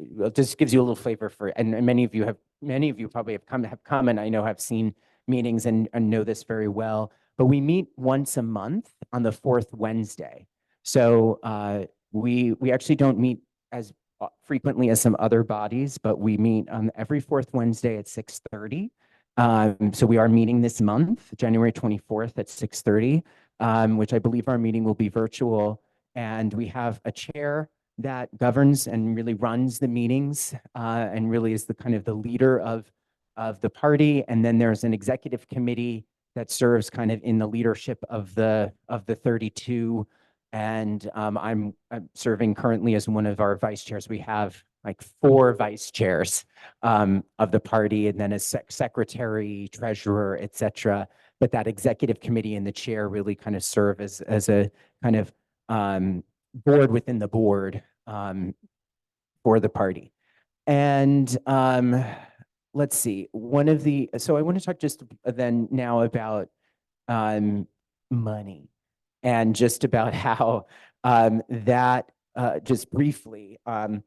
gives you a little flavor for it. And many of you probably have come and I know have seen meetings and know this very well. But we meet once a month on the fourth Wednesday. So we actually don't meet as frequently as some other bodies, but we meet on every fourth Wednesday at 6:30. So we are meeting this month, January 24th at 6:30, which I believe our meeting will be virtual. And we have a chair that governs and really runs the meetings and really is the kind of the leader of the party. And then there's an executive committee that serves kind of in the leadership of the 32. And I'm serving currently as one of our vice chairs. We have like 4 vice chairs of the party, and then a secretary, treasurer, et cetera. But that executive committee and the chair really kind of serve as a kind of board within the board for the party. And let's see, so I want to talk just then now about money. And just about how that, just briefly, and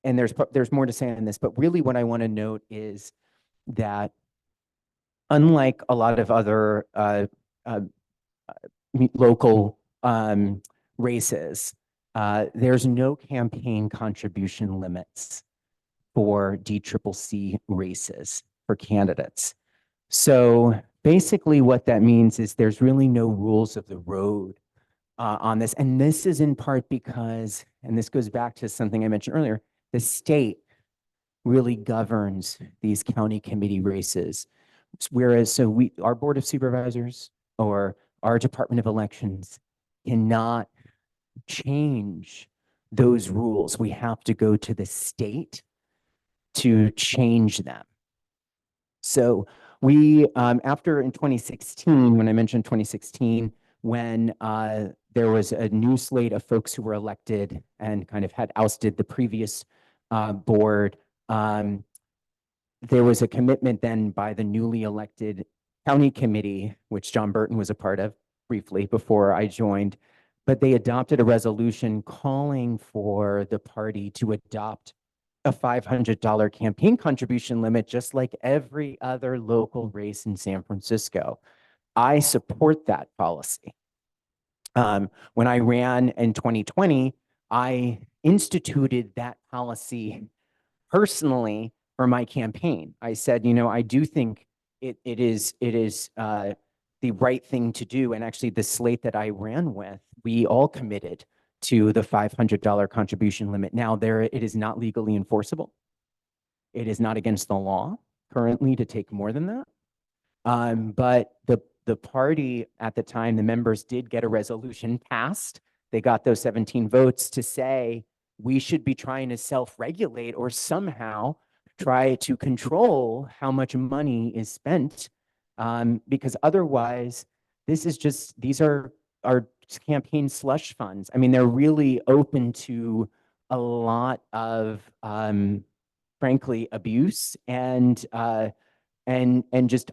there's more to say on this, but really what I want to note is that unlike a lot of other local races, there's no campaign contribution limits for DCCC races for candidates. So basically what that means is there's really no rules of the road on this. And this is in part because, and this goes back to something I mentioned earlier, the state really governs these county committee races. Whereas, our Board of Supervisors or our Department of Elections cannot change those rules. We have to go to the state to change them. So we, after in 2016, when I mentioned 2016, when there was a new slate of folks who were elected and kind of had ousted the previous board, there was a commitment then by the newly elected county committee, which John Burton was a part of briefly before I joined, but they adopted a resolution calling for the party to adopt a $500 campaign contribution limit, just like every other local race in San Francisco. I support that policy. When I ran in 2020, I instituted that policy personally for my campaign. I said, I do think it is the right thing to do. And actually the slate that I ran with, we all committed to the $500 contribution limit. Now it is not legally enforceable. It is not against the law currently to take more than that. But the party at the time, the members did get a resolution passed. They got those 17 votes to say, we should be trying to self-regulate or somehow try to control how much money is spent. Because otherwise, these are our campaign slush funds. I mean, they're really open to a lot of, frankly, abuse and just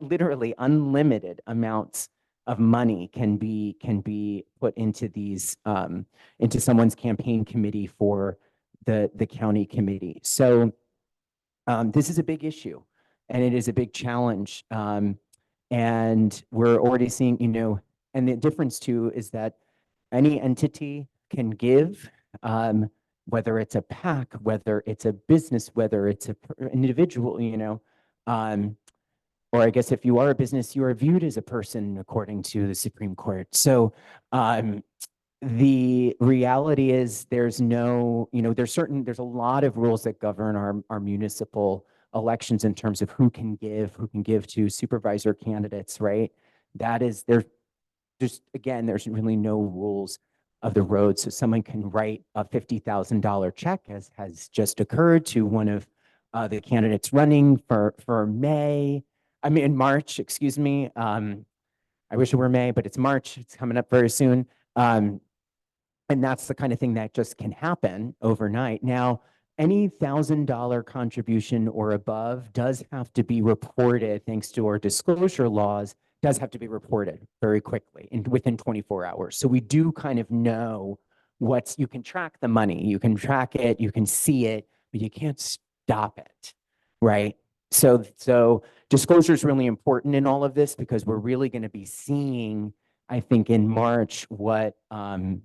literally unlimited amounts of money can be put into these into someone's campaign committee for the county committee. So this is a big issue, and it is a big challenge. And we're already seeing, and the difference too is that any entity can give, whether it's a PAC, whether it's a business, whether it's an individual, or I guess if you are a business, you are viewed as a person according to the Supreme Court. So the reality is there's no, there's a lot of rules that govern our municipal elections in terms of who can give to supervisor candidates, right? There's there's really no rules of the road. So someone can write a $50,000 check, as has just occurred to one of the candidates running for March, excuse me. I wish it were May, but it's March. It's coming up very soon. And that's the kind of thing that just can happen overnight. Now, any $1,000 contribution or above does have to be reported, thanks to our disclosure laws, does have to be reported very quickly and within 24 hours. So we do kind of know you can track the money, you can track it, you can see it, but you can't stop it, right? So disclosure is really important in all of this, because we're really going to be seeing, I think, in March what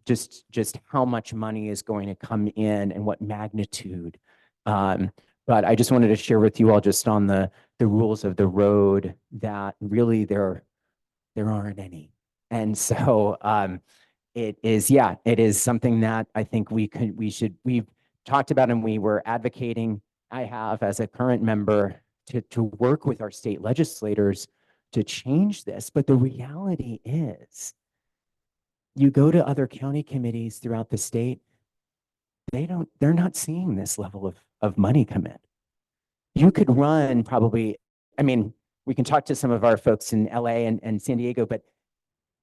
just how much money is going to come in and what magnitude. But I just wanted to share with you all just on the rules of the road that really there aren't any. And so it is something that I think we've talked about, and we were advocating. I have, as a current member, to work with our state legislators to change this. But the reality is, you go to other county committees throughout the state, they're not seeing this level of money come in. You could run probably, we can talk to some of our folks in LA and San Diego, but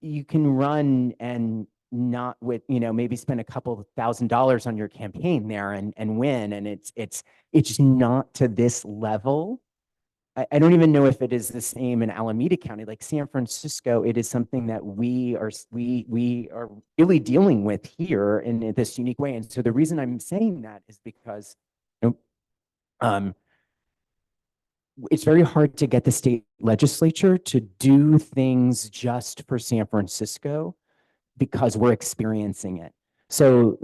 you can run and not with, maybe spend a couple $1,000s on your campaign there and win. And it's not to this level. I don't even know if it is the same in Alameda County. Like San Francisco, it is something that we are really dealing with here in this unique way. And so the reason I'm saying that is because it's very hard to get the state legislature to do things just for San Francisco, because we're experiencing it. So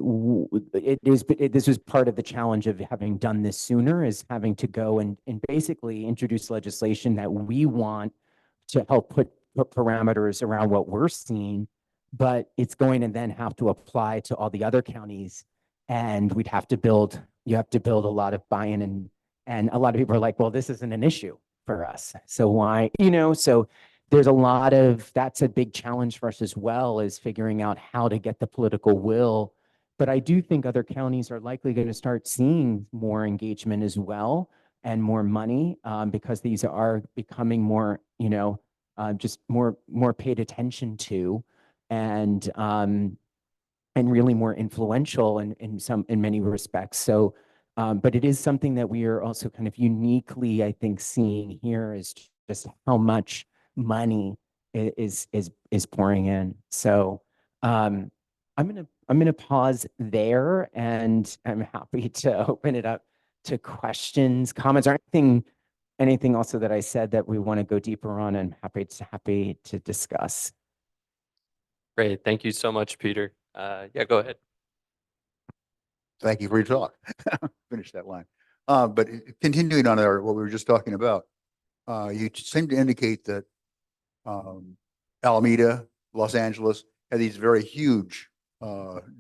this was part of the challenge of having done this sooner, is having to go and basically introduce legislation that we want to help put parameters around what we're seeing but it's going to then have to apply to all the other counties. And you have to build a lot of buy-in, and a lot of people are like, well, this isn't an issue for us. So why, so there's that's a big challenge for us as well, is figuring out how to get the political will. But I do think other counties are likely going to start seeing more engagement as well, and more money, because these are becoming more, just more paid attention to, and really more influential in many respects. So, but it is something that we are also kind of uniquely, I think, seeing here, is just how much money is pouring in. So, I'm gonna pause there, and I'm happy to open it up to questions, comments, or anything also that I said that we want to go deeper on. I'm happy to discuss. Great. Thank you so much, Peter. Yeah, go ahead. Thank you for your talk. Finish that line. But continuing on what we were just talking about, you seem to indicate that Alameda, Los Angeles have these very huge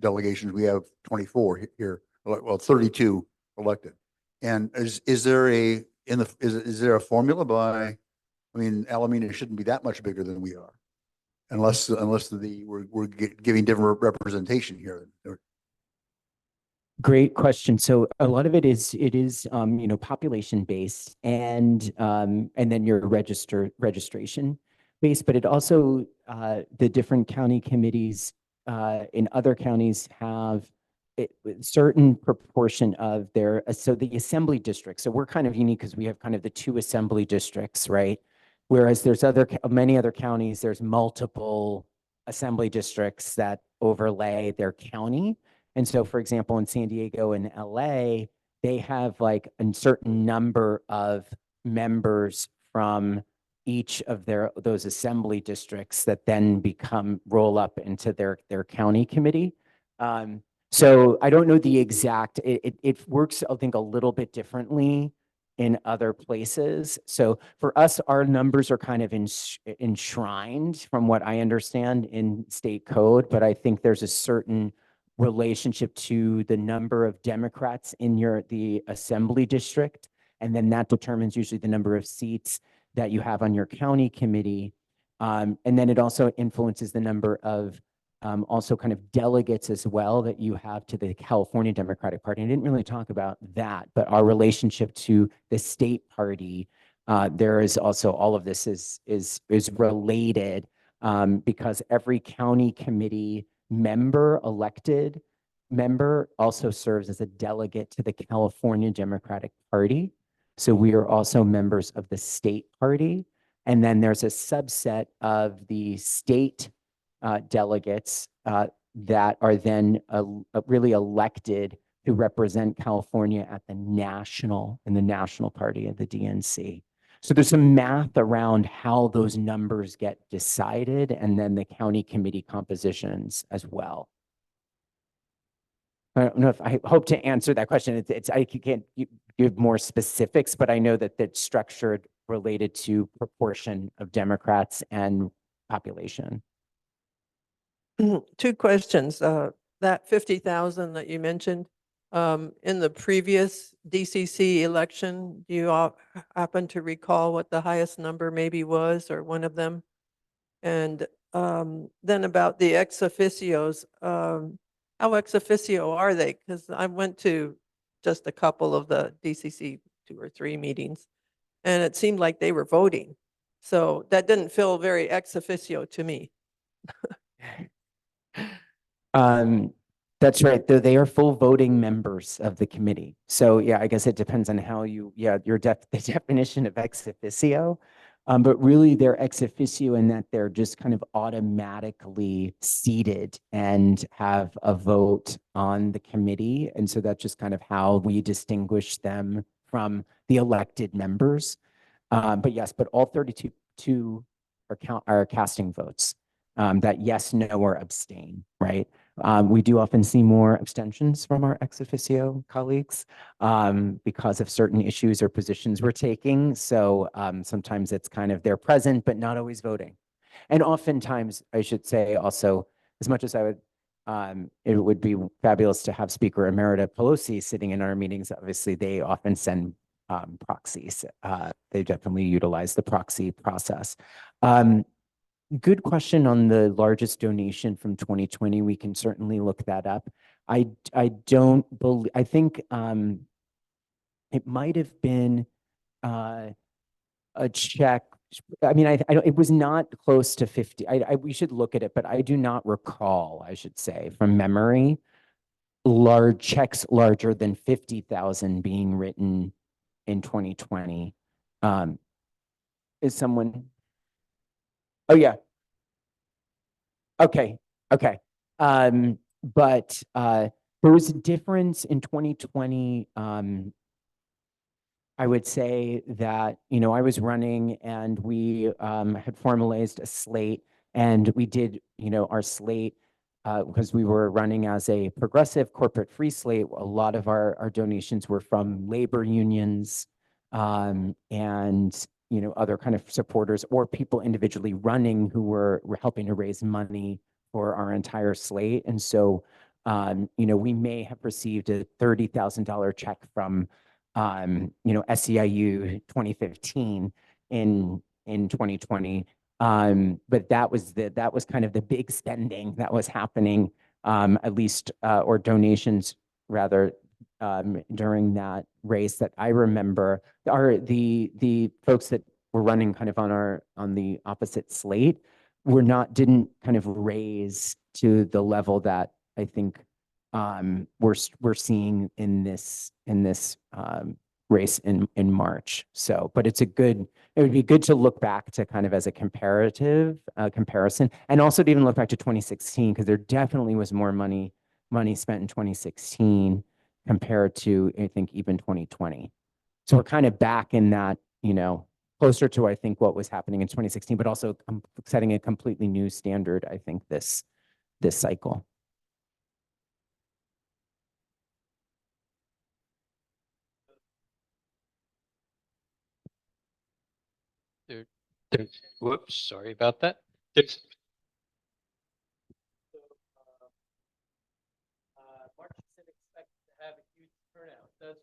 delegations. We have 24 here, well, 32 elected. And is there is there a formula by? I mean, Alameda shouldn't be that much bigger than we are, unless we're giving different representation here. Great question. So a lot of it is population based, and then your registration based, but it also the different county committees in other counties have certain proportion of their, so the assembly districts. So we're kind of unique because we have kind of the 2 assembly districts, right? Whereas there's many other counties, there's multiple assembly districts that overlay their county. And so, for example, in San Diego and LA, they have like a certain number of members from each of those assembly districts that then roll up into their county committee. So I don't know the exact, it works, I think, a little bit differently in other places. So for us, our numbers are kind of enshrined, from what I understand, in state code, but I think there's a certain relationship to the number of Democrats in the assembly district, and then that determines usually the number of seats that you have on your county committee. And then it also influences the number of also kind of delegates as well that you have to the California Democratic Party. I didn't really talk about that, but our relationship to the state party, there is also, all of this is related, because every county committee elected member also serves as a delegate to the California Democratic Party. So we are also members of the state party. And then there's a subset of the state delegates that are then really elected to represent California in the national party of the DNC. So there's some math around how those numbers get decided, and then the county committee compositions as well. I don't know if I hope to answer that question. I can't give more specifics, but I know that it's structured related to proportion of Democrats and population. 2 questions. That 50,000 that you mentioned, in the previous DCC election, do you all happen to recall what the highest number maybe was, or one of them? And then about the ex officios, how ex officio are they? Because I went to just a couple of the DCC 2 or 3 meetings, and it seemed like they were voting. So that didn't feel very ex officio to me. That's right. They are full voting members of the committee. So yeah, I guess it depends on how the definition of ex officio. But really they're ex officio in that they're just kind of automatically seated and have a vote on the committee. And so that's just kind of how we distinguish them from the elected members. But yes, but all 32 are casting votes. That yes, no, or abstain, right? We do often see more abstentions from our ex officio colleagues because of certain issues or positions we're taking. So sometimes it's kind of they're present, but not always voting. And oftentimes, I should say also, as much as it would be fabulous to have Speaker Emerita Pelosi sitting in our meetings. Obviously, they often send proxies. They definitely utilize the proxy process. Good question on the largest donation from 2020. We can certainly look that up. I don't believe, I think it might have been a check. I mean, I don't, it was not close to 50. We should look at it, but I do not recall, I should say, from memory, large checks larger than 50,000 being written in 2020. Is someone? Oh yeah. Okay. Okay. But there was a difference in 2020. I would say that, you know, I was running and we had formalized a slate, and we did, you know, our slate because we were running as a progressive corporate free slate. A lot of our donations were from labor unions and, you know, other kind of supporters or people individually running who were helping to raise money for our entire slate. And so, you know, we may have received a $30,000 check from you know, SEIU 2015 in 2020. But that was kind of the big spending that was happening, at least, or donations rather, during that race that I remember. Are the folks that were running kind of on the opposite slate didn't kind of raise to the level that I think we're seeing in this race in March. So, but it would be good to look back to kind of as a comparative comparison, and also to even look back to 2016, because there definitely was more money spent in 2016 compared to, I think, even 2020. So we're kind of back in that, you know, closer to, I think, what was happening in 2016, but also setting a completely new standard, I think, this cycle. Whoops, sorry about that. There's March isn't expected to have a huge turnout.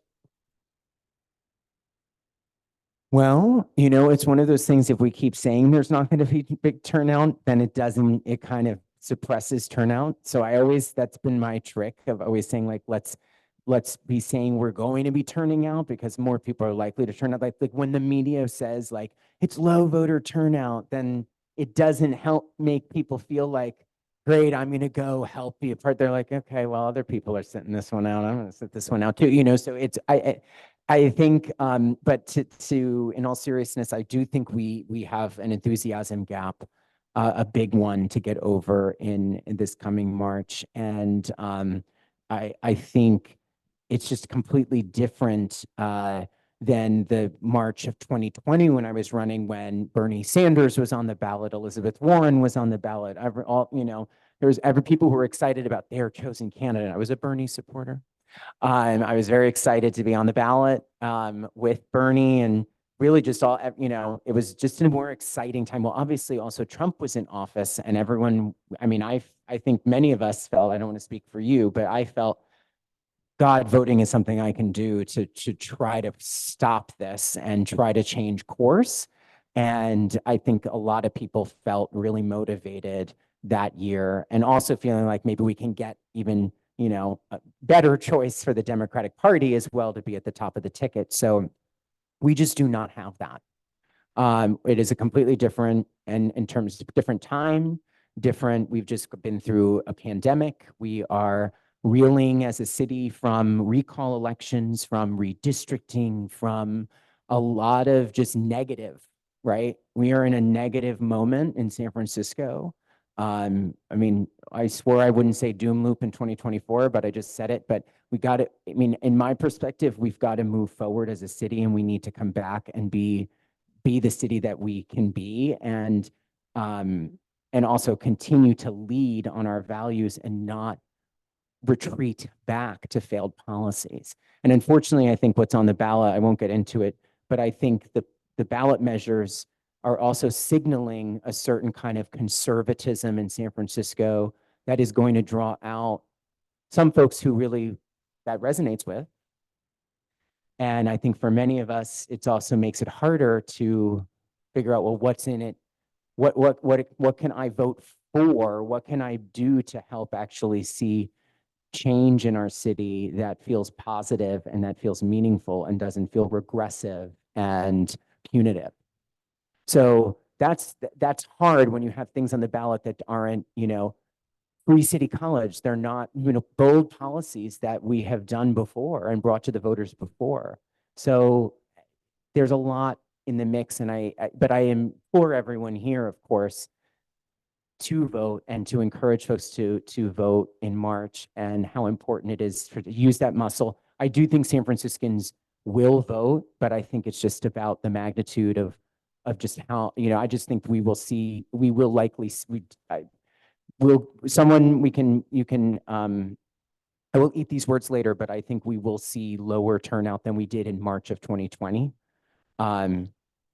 Well, you know, it's one of those things, if we keep saying there's not going to be big turnout, then it kind of suppresses turnout. So that's been my trick of always saying, like, let's be saying we're going to be turning out, because more people are likely to turn out. Like when the media says like it's low voter turnout, then it doesn't help make people feel like, great, I'm going to go help be a part. They're like, okay, well, other people are sitting this one out. I'm going to sit this one out too, you know? So I think, but to in all seriousness, I do think we have an enthusiasm gap, a big one to get over in this coming March. And I think it's just completely different than the March of 2020 when I was running, when Bernie Sanders was on the ballot, Elizabeth Warren was on the ballot. You know, there was people who were excited about their chosen candidate. I was a Bernie supporter. I was very excited to be on the ballot with Bernie, and really just all, you know, it was just a more exciting time. Well, obviously also Trump was in office, and everyone, I mean, I think many of us felt, I don't want to speak for you, but I felt, God, voting is something I can do to try to stop this and try to change course. And I think a lot of people felt really motivated that year, and also feeling like maybe we can get even, you know, a better choice for the Democratic Party as well to be at the top of the ticket. So we just do not have that. It is a completely different, and in terms of different time, different. We've just been through a pandemic. We are reeling as a city from recall elections, from redistricting, from a lot of just negative, right? We are in a negative moment in San Francisco. I mean, I swore I wouldn't say doom loop in 2024, but I just said it. But we got to, I mean, in my perspective, we've got to move forward as a city, and we need to come back and be the city that we can be, and also continue to lead on our values and not retreat back to failed policies. And unfortunately, I think what's on the ballot, I won't get into it, but I think the ballot measures are also signaling a certain kind of conservatism in San Francisco, that that is going to draw out some folks who really that resonates with. And I think for many of us, it also makes it harder to figure out, well, what's in it? What can I vote for? What can I do to help actually see change in our city that feels positive and that feels meaningful and doesn't feel regressive and punitive? So that's hard when you have things on the ballot that aren't, free city college. They're not, bold policies that we have done before and brought to the voters before. So there's a lot in the mix, and but I am for everyone here, of course, to vote and to encourage folks to vote in March, and how important it is to use that muscle. I do think San Franciscans will vote, but I think it's just about the magnitude of just how, I just think we will likely, I will eat these words later, but I think we will see lower turnout than we did in March of 2020.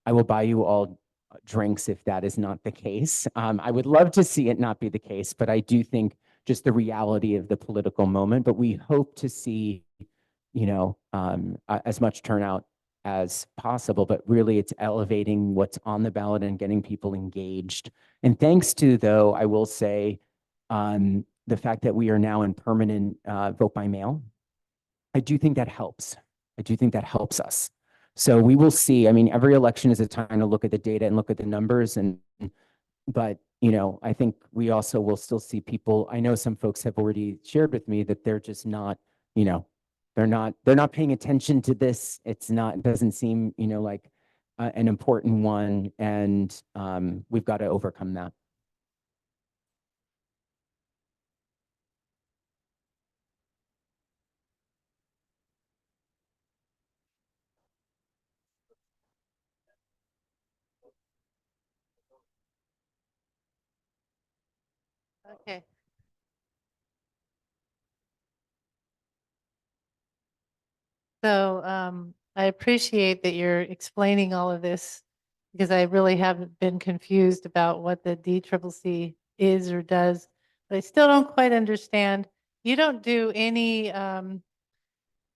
I will buy you all drinks if that is not the case. I would love to see it not be the case, but I do think just the reality of the political moment, but we hope to see, as much turnout as possible, but really it's elevating what's on the ballot and getting people engaged. And thanks to, though, I will say, the fact that we are now in permanent vote by mail, I do think that helps. I do think that helps us. So we will see. I mean, every election is a time to look at the data and look at the numbers. But, I think we also will still see people. I know some folks have already shared with me that they're just not, they're not paying attention to this. It doesn't seem, like an important one. And we've got to overcome that. Okay. So I appreciate that you're explaining all of this, because I really haven't been confused about what the DCCC is or does, but I still don't quite understand. You don't do any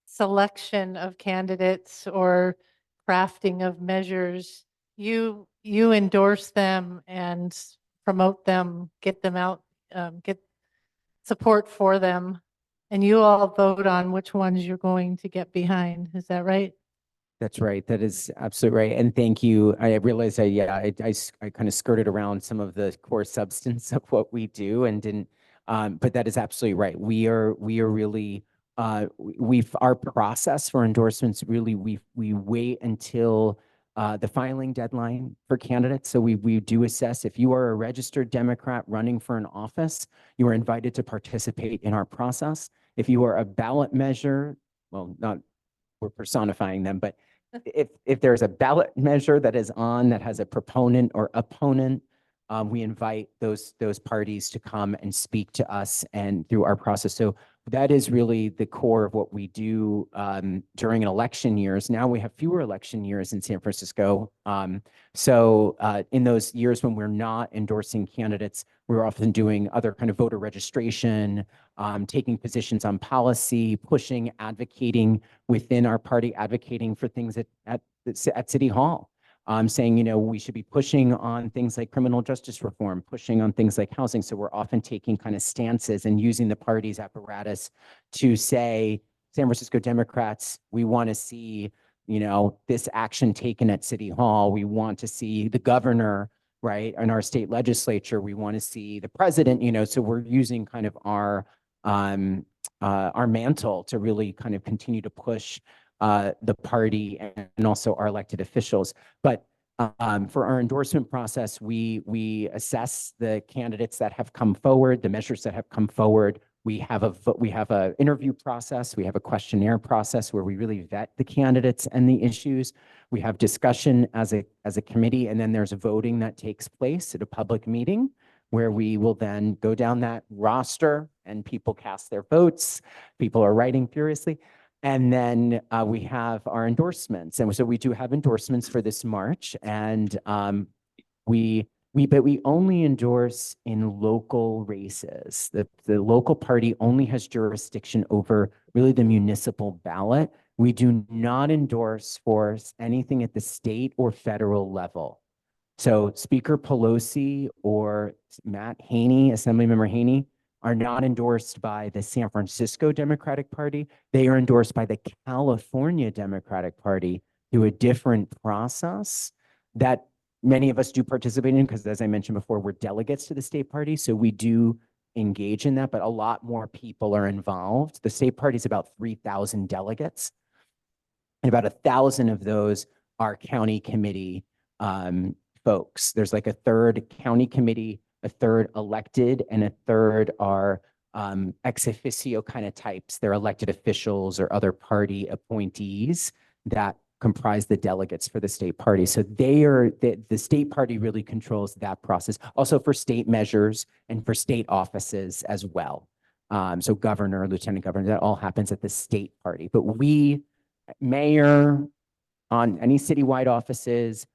selection of candidates or crafting of measures. You endorse them and promote them, get them out, get support for them, and you all vote on which ones you're going to get behind. Is that right? That's right. That is absolutely right. And thank you. I realized I kind of skirted around some of the core substance of what we do and didn't, but that is absolutely right. We are really, our process for endorsements, really, we wait until the filing deadline for candidates. So we do assess if you are a registered Democrat running for an office, you are invited to participate in our process. If you are a ballot measure, well, not, we're personifying them, but if there's a ballot measure that is on that has a proponent or opponent, we invite those parties to come and speak to us and through our process. So that is really the core of what we do during an election years. Now we have fewer election years in San Francisco. So in those years when we're not endorsing candidates, we're often doing other kind of voter registration, taking positions on policy, pushing, advocating within our party, advocating for things at City Hall. Saying, we should be pushing on things like criminal justice reform, pushing on things like housing. So we're often taking kind of stances and using the party's apparatus to say, San Francisco Democrats, we want to see, this action taken at City Hall. We want to see the governor, right, in our state legislature. We want to see the president, so we're using kind of our mantle to really kind of continue to push the party and also our elected officials. But for our endorsement process, we assess the candidates that have come forward, the measures that have come forward. We have a interview process. We have a questionnaire process where we really vet the candidates and the issues. We have discussion as a committee, and then there's voting that takes place at a public meeting where we will then go down that roster and people cast their votes. People are writing furiously. And then we have our endorsements. And so we do have endorsements for this March. And we But we only endorse in local races. The local party only has jurisdiction over really the municipal ballot. We do not endorse for anything at the state or federal level. So Speaker Pelosi or Matt Haney, Assemblymember Haney, are not endorsed by the San Francisco Democratic Party. They are endorsed by the California Democratic Party through a different process that many of us do participate in because, as I mentioned before, we're delegates to the state party. So we do engage in that, but a lot more people are involved. The state party is about 3,000 delegates, and about 1,000 of those are county committee folks. There's like a third county committee, a third elected, and a third are ex officio kind of types. They're elected officials or other party appointees that comprise the delegates for the state party. So the state party really controls that process. Also for state measures and for state offices as well. So governor, lieutenant governor, that all happens at the state party. But we, mayor, on any citywide offices,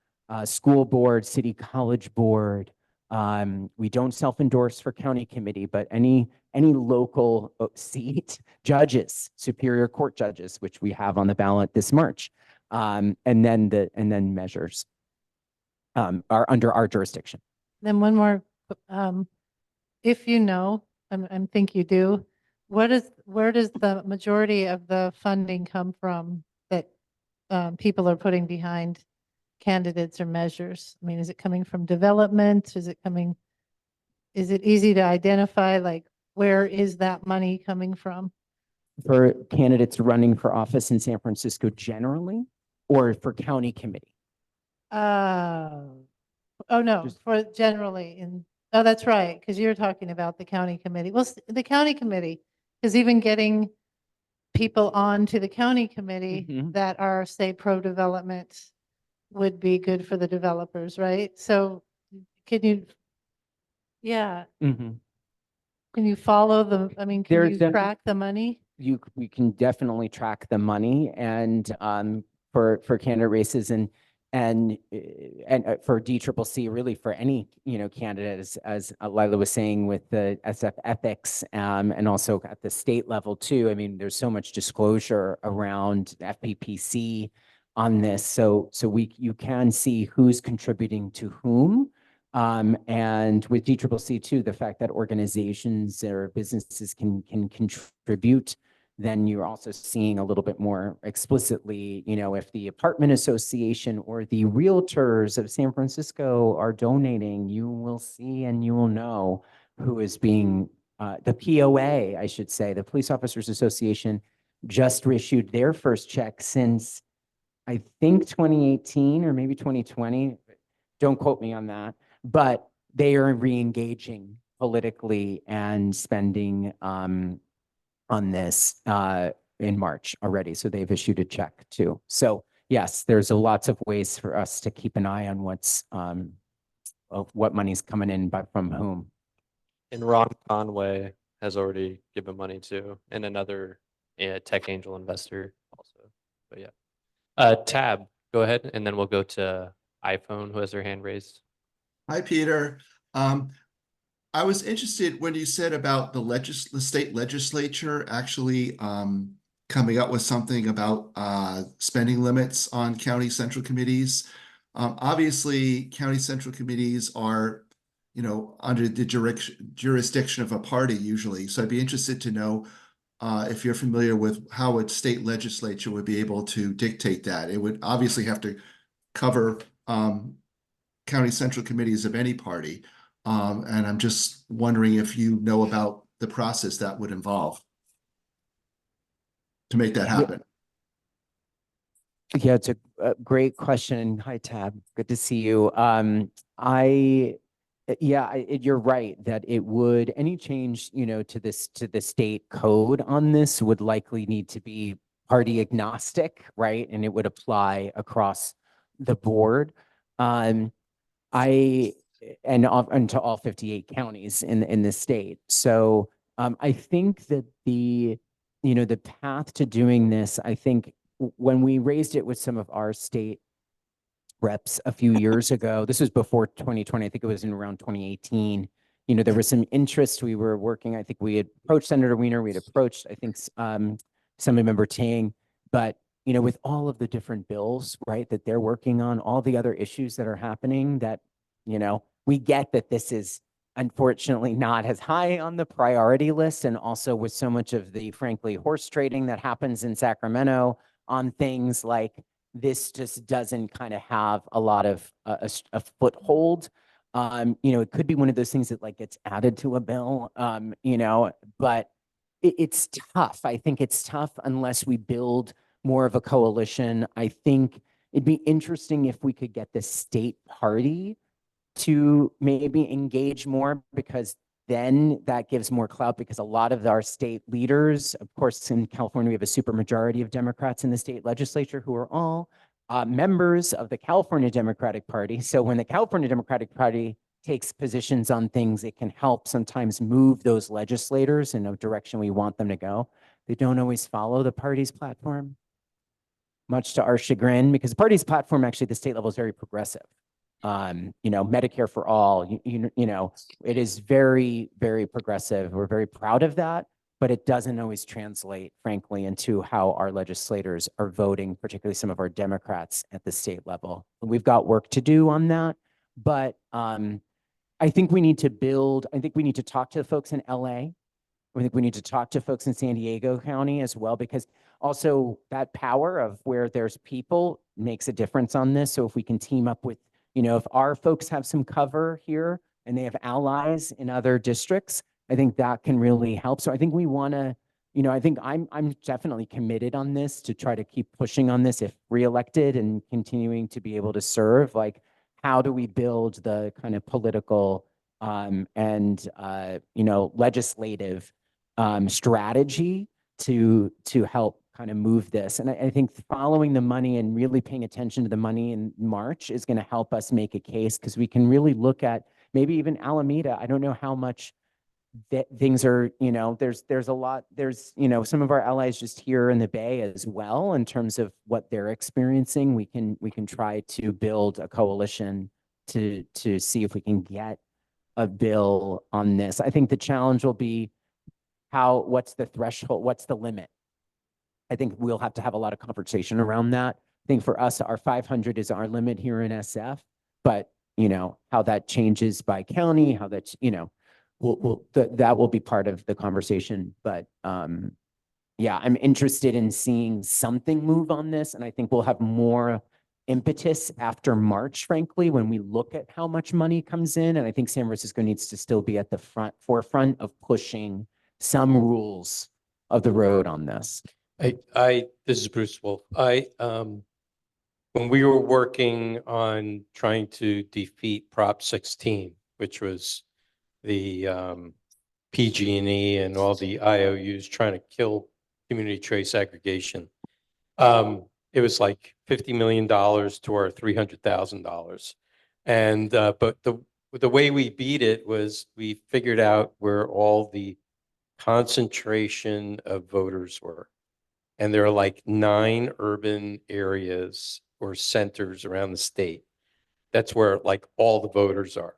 school board, city college board. We don't self-endorse for county committee, but any local seat, judges, superior court judges, which we have on the ballot this March, and then measures are under our jurisdiction. Then one more, if you know, I think you do, where does the majority of the funding come from that people are putting behind candidates or measures? I mean, is it coming from development? Is it easy to identify, like, where is that money coming from? For candidates running for office in San Francisco generally, or for county committee? Oh no, Just- for generally oh, that's right, because you're talking about the county committee. Well, the county committee is even getting people on to the county committee Mhm. that are, say, pro-development would be good for the developers, right? So can you, yeah, Mhm. can you follow I mean, can There's you definitely- track the money? We can definitely track the money and for candidate races and for DCCC, really for any candidate, as Lila was saying with the SF ethics and also at the state level too. I mean, there's so much disclosure around FPPC on this, so you can see who's contributing to whom. And with DCCC too, the fact that organizations or businesses can contribute, then you're also seeing a little bit more explicitly, if the apartment association or the realtors of San Francisco are donating, you will see and you will know who is being, the POA, I should say, the Police Officers Association just issued their first check since I think 2018 or maybe 2020. Don't quote me on that, but they are re-engaging politically and spending on this in March already. So they've issued a check too. So yes, there's lots of ways for us to keep an eye on of what money's coming in from whom. And Ron Conway has already given money to, and another tech angel investor also. But yeah, Tab, go ahead, and then we'll go to iPhone, who has their hand raised. Hi, Peter. I was interested when you said about the state legislature actually coming up with something about spending limits on county central committees. Obviously, county central committees are, under the jurisdiction of a party usually. So I'd be interested to know if you're familiar with how a state legislature would be able to dictate that. It would obviously have to cover county central committees of any party. And I'm just wondering if you know about the process that would involve to make that happen. Yeah, it's a great question. Hi, Tab. Good to see you. You're right that it would, any change, to the state code on this would likely need to be party agnostic, right? And it would apply across the board. And to all 58 counties in the state. So I think that the path to doing this, I think when we raised it with some of our state reps a few years ago. This was before 2020. I think it was in around 2018. You know, there was some interest. We were working, I think we had approached Senator Weiner, we had approached, I think, Assemblymember Ting, but, you know, with all of the different bills, right, that they're working on, all the other issues that are happening that, you know, we get that this is unfortunately not as high on the priority list. And also with so much of the, frankly, horse trading that happens in Sacramento on things like this just doesn't kind of have a lot of a foothold. You know, it could be one of those things that like gets added to a bill, you know, but it's tough. I think it's tough unless we build more of a coalition. I think it'd be interesting if we could get the state party to maybe engage more, because then that gives more clout, because a lot of our state leaders, of course, in California, we have a super majority of Democrats in the state legislature who are all members of the California Democratic Party. So when the California Democratic Party takes positions on things, it can help sometimes move those legislators in a direction we want them to go. They don't always follow the party's platform, much to our chagrin, because the party's platform actually at the state level is very progressive. You know, Medicare for all, you know, it is very, very progressive. We're very proud of that, but it doesn't always translate, frankly, into how our legislators are voting, particularly some of our Democrats at the state level. We've got work to do on that, but I think we need to build, I think we need to talk to the folks in LA. I think we need to talk to folks in San Diego County as well, because also that power of where there's people makes a difference on this. So if we can team up with, you know, if our folks have some cover here and they have allies in other districts, I think that can really help. So I think we want to, you know, I think I'm definitely committed on this to try to keep pushing on this if reelected and continuing to be able to serve. Like, how do we build the kind of political and, you know, legislative strategy to help kind of move this. And I think following the money and really paying attention to the money in March is going to help us make a case, because we can really look at maybe even Alameda. I don't know how much that things are, you know, there's a lot, there's, you know, some of our allies just here in the Bay as well, in terms of what they're experiencing. We can try to build a coalition to see if we can get a bill on this. I think the challenge will be what's the threshold, what's the limit? I think we'll have to have a lot of conversation around that. I think for us, our 500 is our limit here in SF, but you know, how that changes by county, how that's, you know, that will be part of the conversation. But yeah, I'm interested in seeing something move on this. And I think we'll have more impetus after March, frankly, when we look at how much money comes in. And I think San Francisco needs to still be at the forefront of pushing some rules of the road on this. This is Bruce Wolf. When we were working on trying to defeat Prop 16, which was the PG&E and all the IOUs trying to kill community trace aggregation, it was like $50 million to our $300,000. And but the way we beat it was we figured out where all the concentration of voters were. And there are like 9 urban areas or centers around the state. That's where like all the voters are.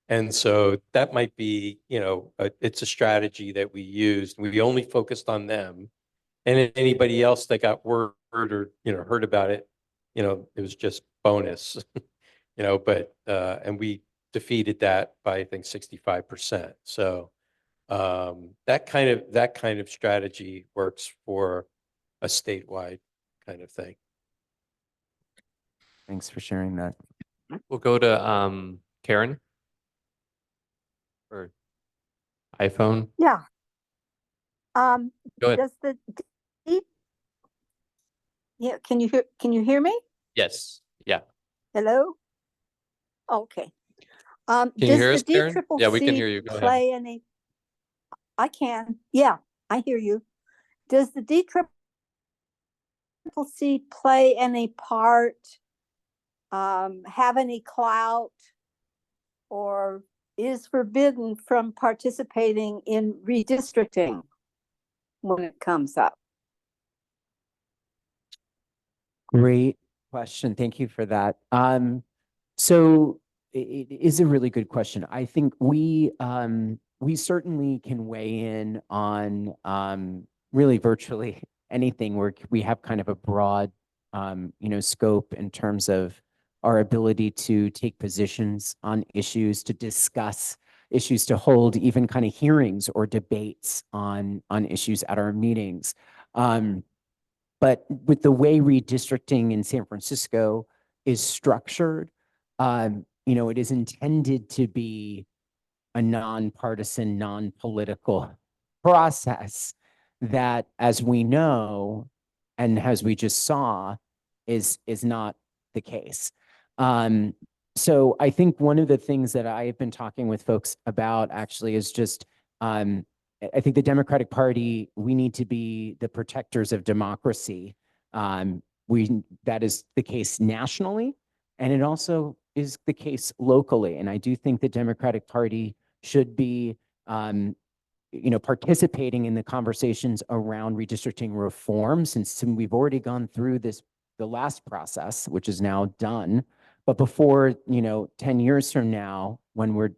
And so that might be, you know, it's a strategy that we used. We only focused on them, and anybody else that got word or, you know, heard about it, you know, it was just bonus, you know, but, and we defeated that by, I think, 65%. So that kind of strategy works for a statewide kind of thing. Thanks for sharing that. We'll go to Karen or iPhone. Yeah. Go ahead. Does the yeah, can you hear me? Yes. Yeah. Hello? Okay. Can you hear us, Karen? Yeah, we can hear you. Go ahead. Play any? I can. Yeah, I hear you. Does the DCCC play any part, have any clout, or is forbidden from participating in redistricting when it comes up? Great question. Thank you for that. So it is a really good question. I think we certainly can weigh in on really virtually anything where we have kind of a broad scope in terms of our ability to take positions on issues, to discuss issues, to hold even kind of hearings or debates on issues at our meetings. But with the way redistricting in San Francisco is structured, it is intended to be a nonpartisan, non-political process that, as we know, and as we just saw, is not the case. So I think one of the things that I have been talking with folks about actually is just, I think the Democratic Party, we need to be the protectors of democracy. That is the case nationally, and it also is the case locally. And I do think the Democratic Party should be, participating in the conversations around redistricting reform, since we've already gone through the last process, which is now done. But before, 10 years from now, when we're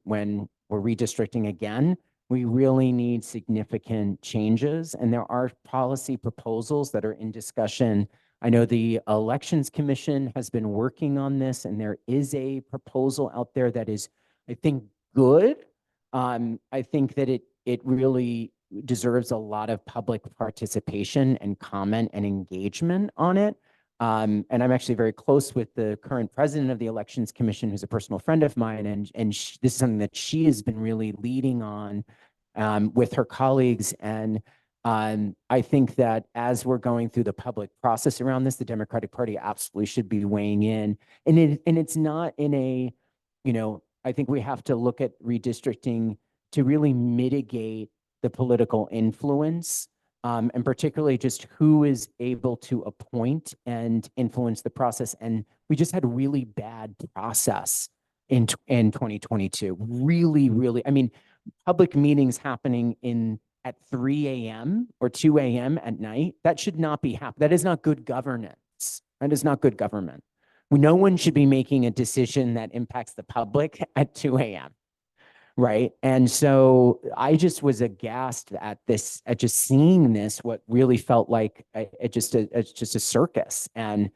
redistricting again, we really need significant changes. And there are policy proposals that are in discussion. I know the Elections Commission has been working on this, and there is a proposal out there that is, I think, good. I think that it really deserves a lot of public participation and comment and engagement on it. And I'm actually very close with the current president of the Elections Commission, who's a personal friend of mine, and this is something that she has been really leading on with her colleagues. And I think that as we're going through the public process around this, the Democratic Party absolutely should be weighing in. And it's not in a, I think we have to look at redistricting to really mitigate the political influence, and particularly just who is able to appoint and influence the process. And we just had a really bad process in 2022. Really, really, I mean, public meetings happening at 3 a.m. or 2 a.m. at night, that should not be happening. That is not good governance. That is not good government. No one should be making a decision that impacts the public at 2 a.m. Right. And so I just was aghast at this, at just seeing this, what really felt like it's just a circus. And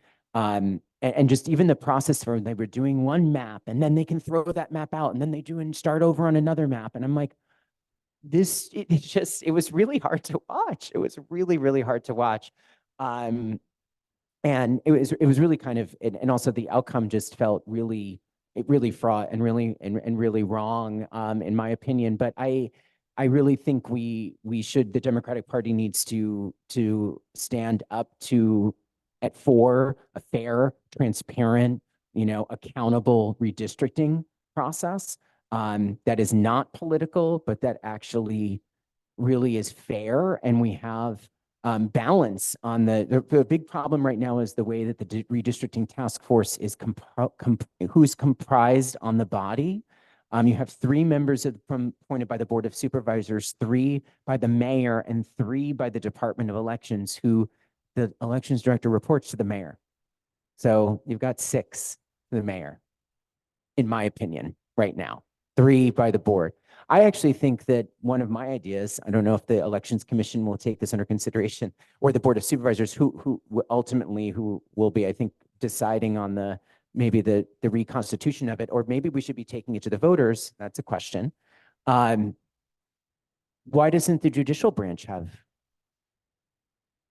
just even the process where they were doing one map and then they can throw that map out and then they do and start over on another map. And I'm like, it was really hard to watch. It was really, really hard to watch. And it was really kind of, and also the outcome just felt really fraught and really wrong, in my opinion. But I really think the Democratic Party needs to stand up for a fair, transparent, accountable redistricting process that is not political, but that actually really is fair. And we have balance on the big problem right now is the way that the redistricting task force is who's comprised on the body. You have 3 members appointed by the Board of Supervisors, 3 by the mayor, and 3 by the Department of Elections, who the elections director reports to the mayor. So you've got 6 to the mayor, in my opinion, right now, 3 by the board. I actually think that one of my ideas, I don't know if the Elections Commission will take this under consideration, or the Board of Supervisors, who ultimately will be, I think, deciding on maybe the reconstitution of it, or maybe we should be taking it to the voters. That's a question. Why doesn't the judicial branch have?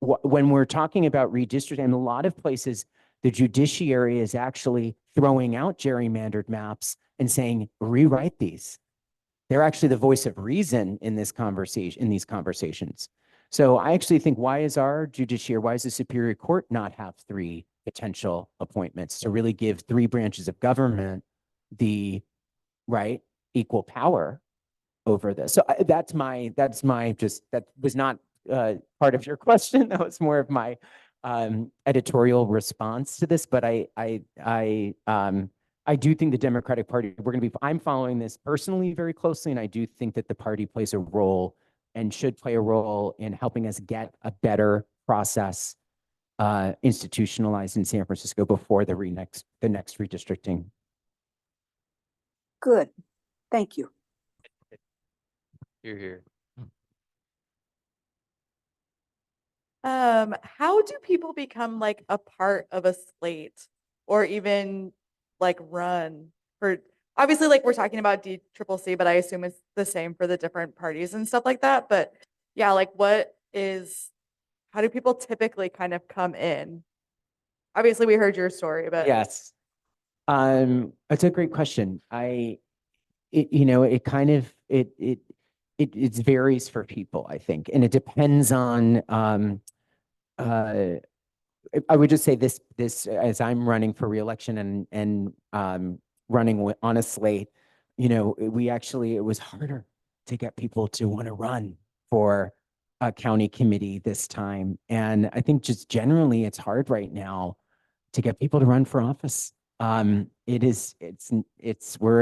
When we're talking about redistricting, in a lot of places, the judiciary is actually throwing out gerrymandered maps and saying, rewrite these. They're actually the voice of reason in these conversations. So I actually think, why does the Superior Court not have 3 potential appointments to really give 3 branches of government the equal power over this? So that was not part of your question. That was more of my editorial response to this. But I do think the Democratic Party, I'm following this personally very closely, and I do think that the party plays a role and should play a role in helping us get a better process institutionalized in San Francisco before the next redistricting. Good. Thank you. Here. How do people become like a part of a slate or even like run for, obviously like we're talking about DCCC, but I assume it's the same for the different parties and stuff like that. But yeah, like how do people typically kind of come in? Obviously we heard your story, but Yes. It's a great question. It kind of, it varies for people, I think, and it depends on, I would just say this as I'm running for reelection and running on a slate, it was harder to get people to want to run for a county committee this time. And I think just generally it's hard right now to get people to run for office. We're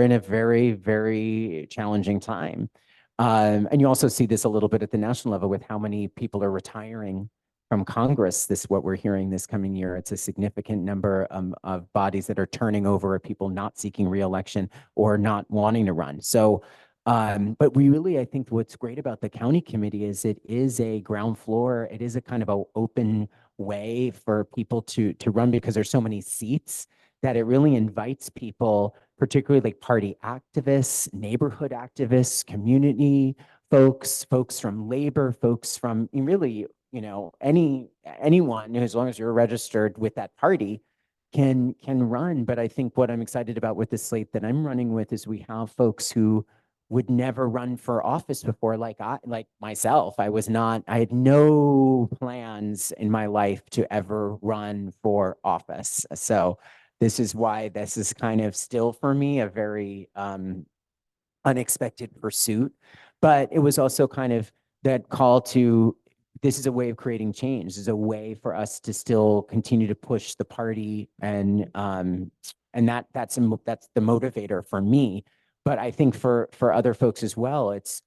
in a very, very challenging time. And you also see this a little bit at the national level with how many people are retiring from Congress. What we're hearing this coming year. It's a significant number of bodies that are turning over, of people not seeking reelection or not wanting to run. So, but I think what's great about the county committee is it is a ground floor. It is a kind of an open way for people to run because there's so many seats that it really invites people, particularly like party activists, neighborhood activists, community folks from labor, folks from really, anyone, as long as you're registered with that party, can run. But I think what I'm excited about with the slate that I'm running with is we have folks who would never run for office before, like myself. I had no plans in my life to ever run for office. So this is why this is kind of still for me a very unexpected pursuit. But it was also kind of that call to, this is a way of creating change. This is a way for us to still continue to push the party, and that's the motivator for me. But I think for other folks as well, it's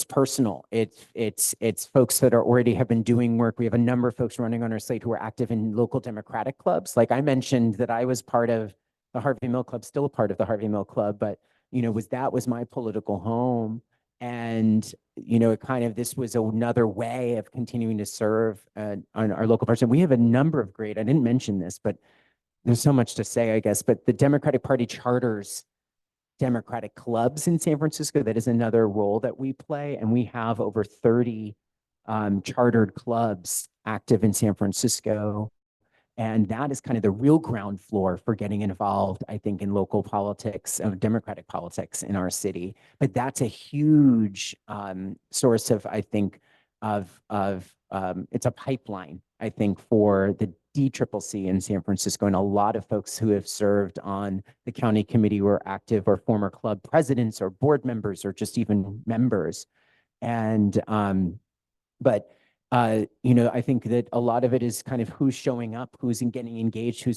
personal. It's folks that already have been doing work. We have a number of folks running on our slate who are active in local Democratic clubs. Like I mentioned that I was part of the Harvey Milk Club, still a part of the Harvey Milk Club, but that was my political home. And, this was another way of continuing to serve on our local person. We have a number of great, I didn't mention this, but there's so much to say, I guess, but the Democratic Party charters Democratic clubs in San Francisco. That is another role that we play. And we have over 30 chartered clubs active in San Francisco. And that is kind of the real ground floor for getting involved, I think, in local politics, Democratic politics in our city. But that's a huge source of, I think, it's a pipeline, I think, for the DCCC in San Francisco, and a lot of folks who have served on the county committee were active or former club presidents or board members or just even members. And I think that a lot of it is kind of who's showing up, who's getting engaged,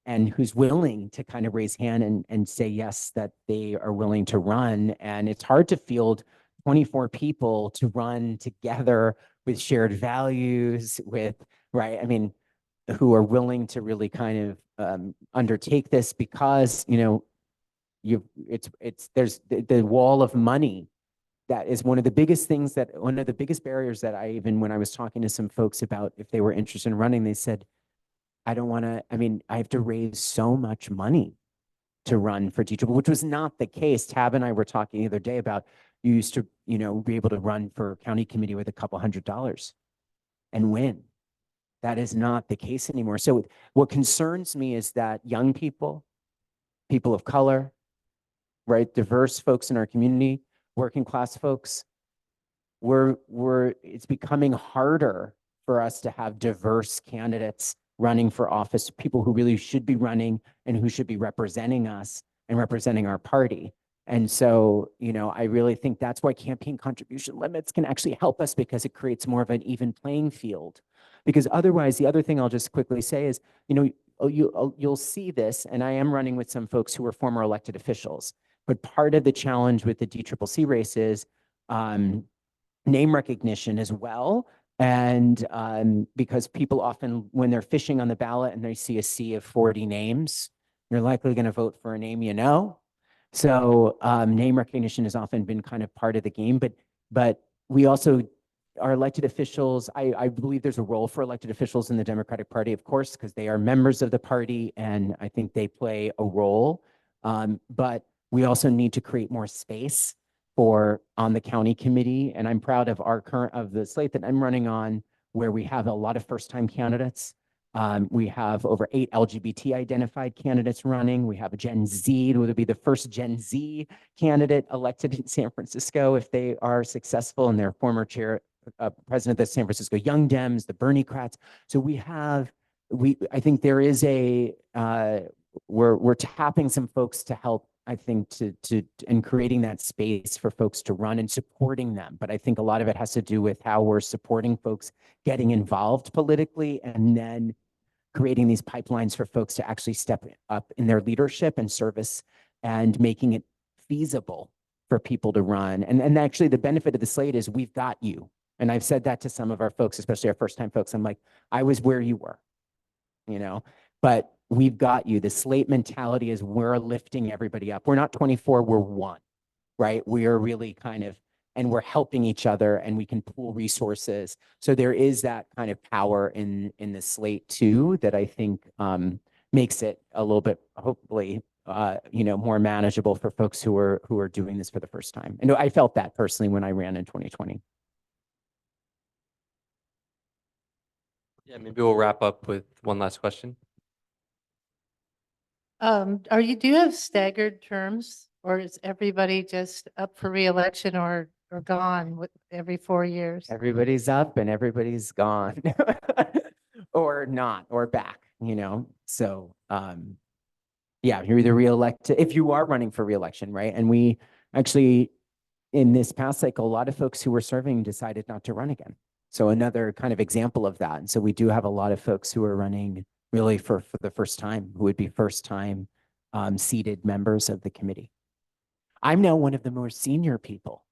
and who's willing to kind of raise hand and say yes, that they are willing to run. And it's hard to field 24 people to run together with shared values, right? I mean, who are willing to really kind of undertake this because, there's the wall of money. That is one of the biggest barriers that when I was talking to some folks about if they were interested in running, they said, I have to raise so much money to run for teachable, which was not the case. Tab and I were talking the other day about, you used to, be able to run for county committee with a couple $100 and win. That is not the case anymore. So what concerns me is that young people of color, right, diverse folks in our community, working class folks, it's becoming harder for us to have diverse candidates running for office, people who really should be running and who should be representing us and representing our party. And so, I really think that's why campaign contribution limits can actually help us, because it creates more of an even playing field. Because otherwise, the other thing I'll just quickly say is, you'll see this, and I am running with some folks who are former elected officials. But part of the challenge with the DCCC race is name recognition as well, And because people often, when they're fishing on the ballot and they see a sea of 40 names, you're likely going to vote for a name you know. So name recognition has often been kind of part of the game, but we also, our elected officials, I believe there's a role for elected officials in the Democratic Party, of course, because they are members of the party, and I think they play a role. But we also need to create more space for on the county committee. And I'm proud of of the slate that I'm running on, where we have a lot of first-time candidates. We have over 8 LGBT identified candidates running. We have a Gen Z, who will be the first Gen Z candidate elected in San Francisco if they are successful, and their former president of the San Francisco Young Dems, the Bernie Crats. So I think there is we're tapping some folks to help, I think, and creating that space for folks to run and supporting them. But I think a lot of it has to do with how we're supporting folks getting involved politically, and then creating these pipelines for folks to actually step up in their leadership and service, and making it feasible for people to run. And actually the benefit of the slate is we've got you. And I've said that to some of our folks, especially our first-time folks. I'm like, I was where you were, but we've got you. The slate mentality is we're lifting everybody up. We're not 24, we're one, right? We are really and we're helping each other, and we can pool resources. So there is that kind of power in the slate too, that I think makes it a little bit, hopefully, more manageable for folks who are doing this for the first time. And I felt that personally when I ran in 2020. Yeah, maybe we'll wrap up with one last question. Do you have staggered terms, or is everybody just up for reelection or gone every 4 years? Everybody's up and everybody's gone or not, or back, So, yeah, you're either reelected if you are running for reelection, right? And we actually, in this past cycle, a lot of folks who were serving decided not to run again. So another kind of example of that. And so we do have a lot of folks who are running really for the first time, who would be first time seated members of the committee. I'm now one of the more senior people.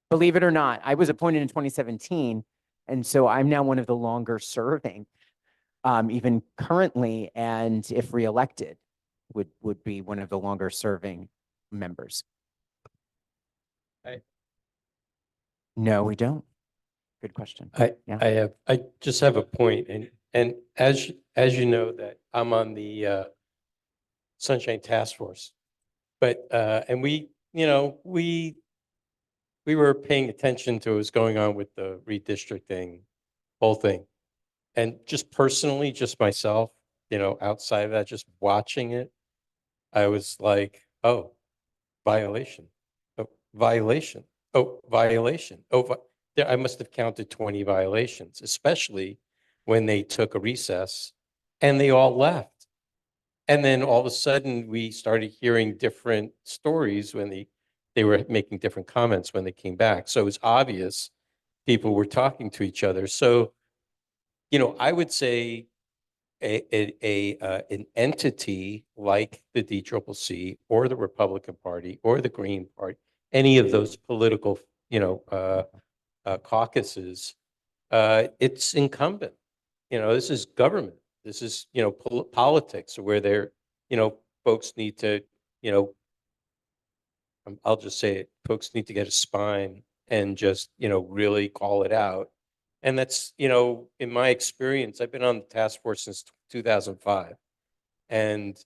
Believe it or not, I was appointed in 2017. And so I'm now one of the longer serving, even currently, and if reelected, would be one of the longer serving members. No, we don't. Good question. I just have a point, and as you know, that I'm on the Sunshine Task Force, but and we were paying attention to what was going on with the redistricting whole thing, and just personally, just myself, outside of that, just watching it, I was like, oh, violation, oh, violation, oh, violation, oh, I must have counted 20 violations, especially when they took a recess and they all left. And then all of a sudden we started hearing different stories when they were making different comments when they came back. So it was obvious people were talking to each other. So, I would say an entity like the DCCC or the Republican Party or the Green Party, any of those political, caucuses, it's incumbent. This is government. This is, politics where they're, folks need to, I'll just say it, folks need to get a spine and just, really call it out. And that's, in my experience, I've been on the task force since 2005 and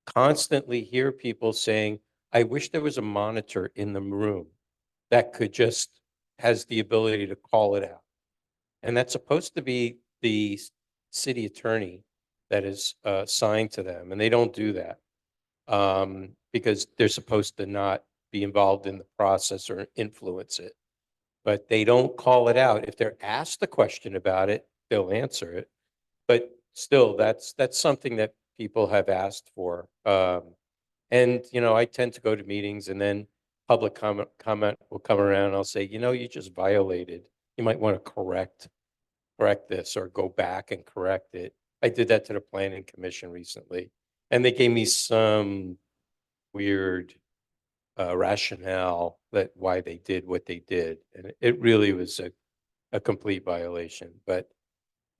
constantly hear people saying, I wish there was a monitor in the room that could just has the ability to call it out. And that's supposed to be the city attorney that is assigned to them. And they don't do that because they're supposed to not be involved in the process or influence it. But they don't call it out. If they're asked a question about it, they'll answer it. But still, that's something that people have asked for. And, I tend to go to meetings and then public comment will come around and I'll say, you just violated. You might want to correct this or go back and correct it. I did that to the planning commission recently. And they gave me some weird rationale that why they did what they did. And it really was a complete violation, but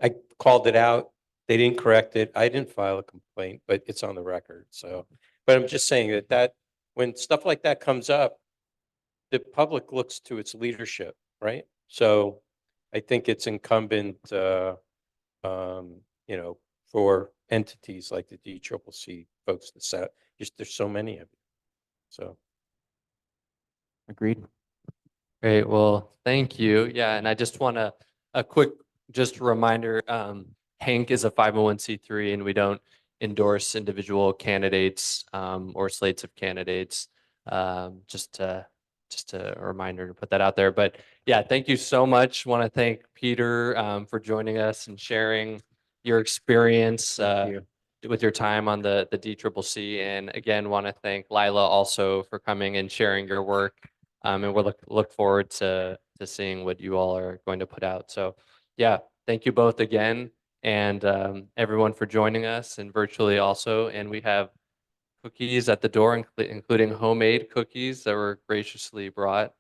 I called it out. They didn't correct it. I didn't file a complaint, but it's on the record. So, but I'm just saying that when stuff like that comes up, the public looks to its leadership, right? So I think it's incumbent, you know, for entities like the DCCC folks to set, just there's so many of you. So. Agreed. Great, well, thank you. Yeah, and I just want a quick just reminder, HANC is a 501c3 and we don't endorse individual candidates or slates of candidates. Just a reminder to put that out there. But yeah, thank you so much. Want to thank Peter for joining us and sharing your experience with your time on the DCCC. And again, want to thank Lila also for coming and sharing your work. And we'll look forward to seeing what you all are going to put out. So yeah, thank you both again, and everyone for joining us and virtually also. And we have cookies at the door, including homemade cookies that were graciously brought.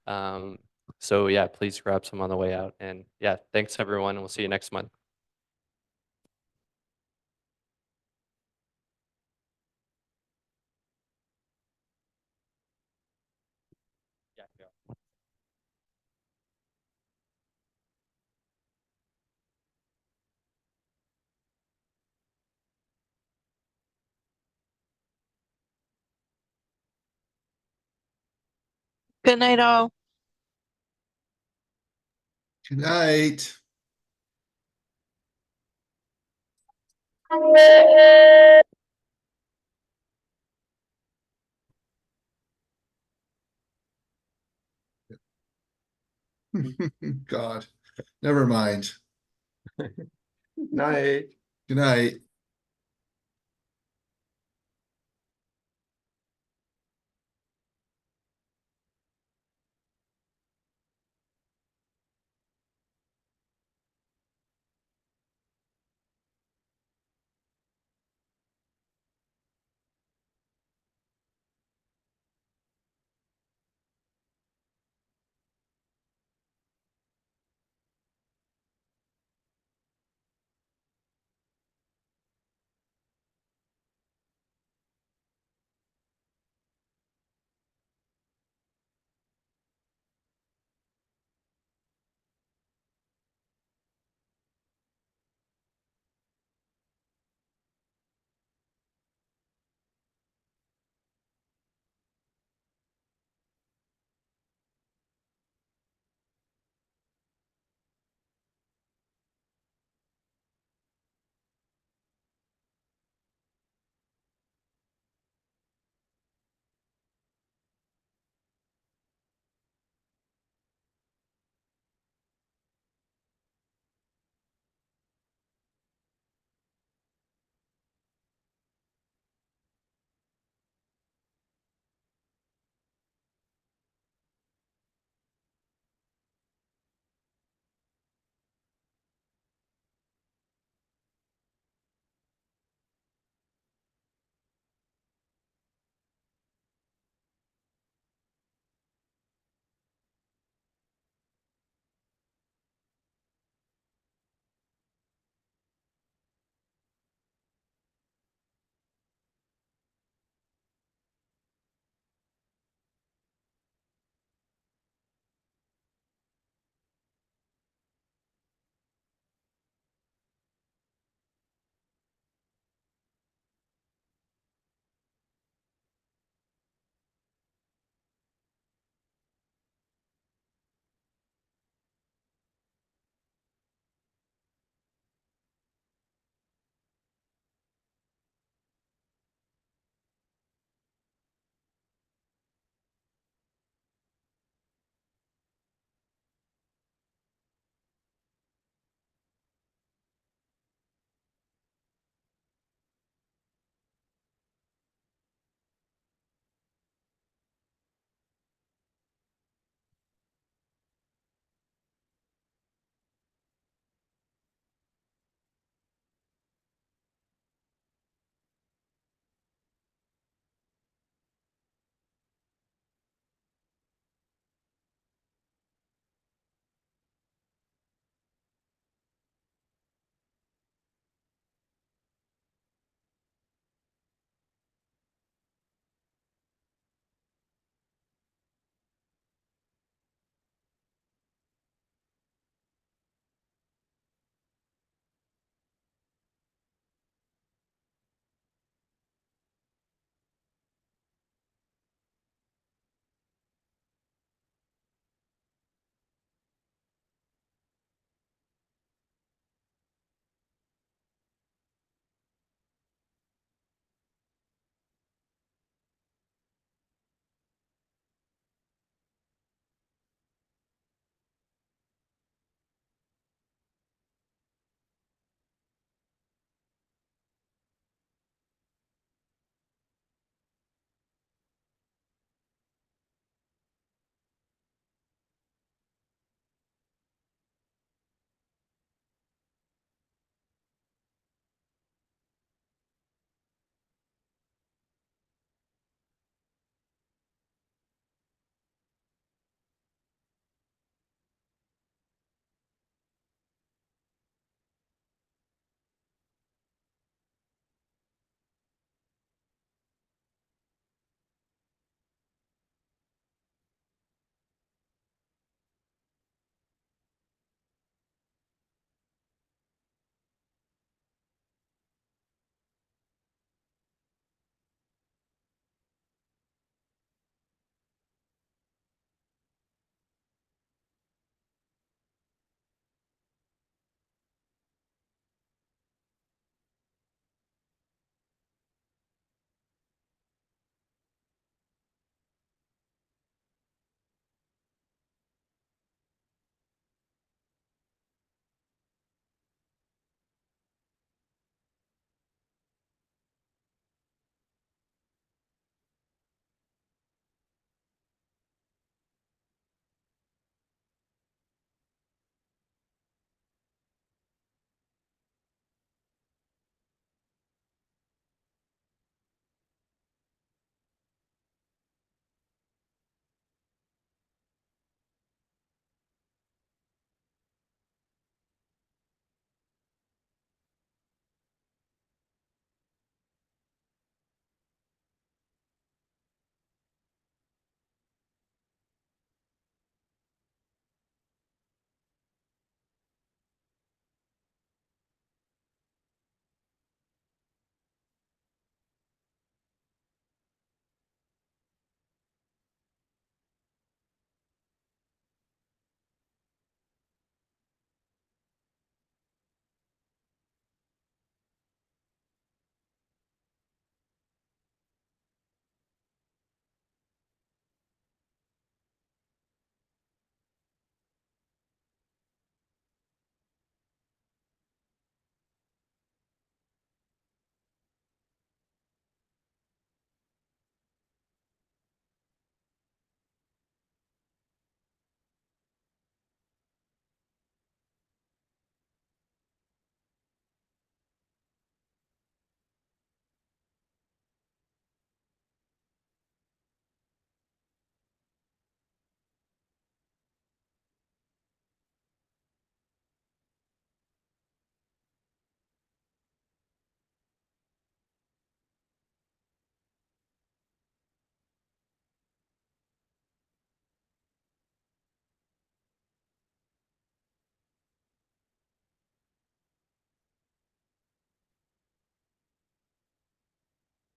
So yeah, please grab some on the way out. And yeah, thanks everyone, and we'll see you next month. Yeah, yeah. Good night, all. Good night. God, never mind. Night. Good night.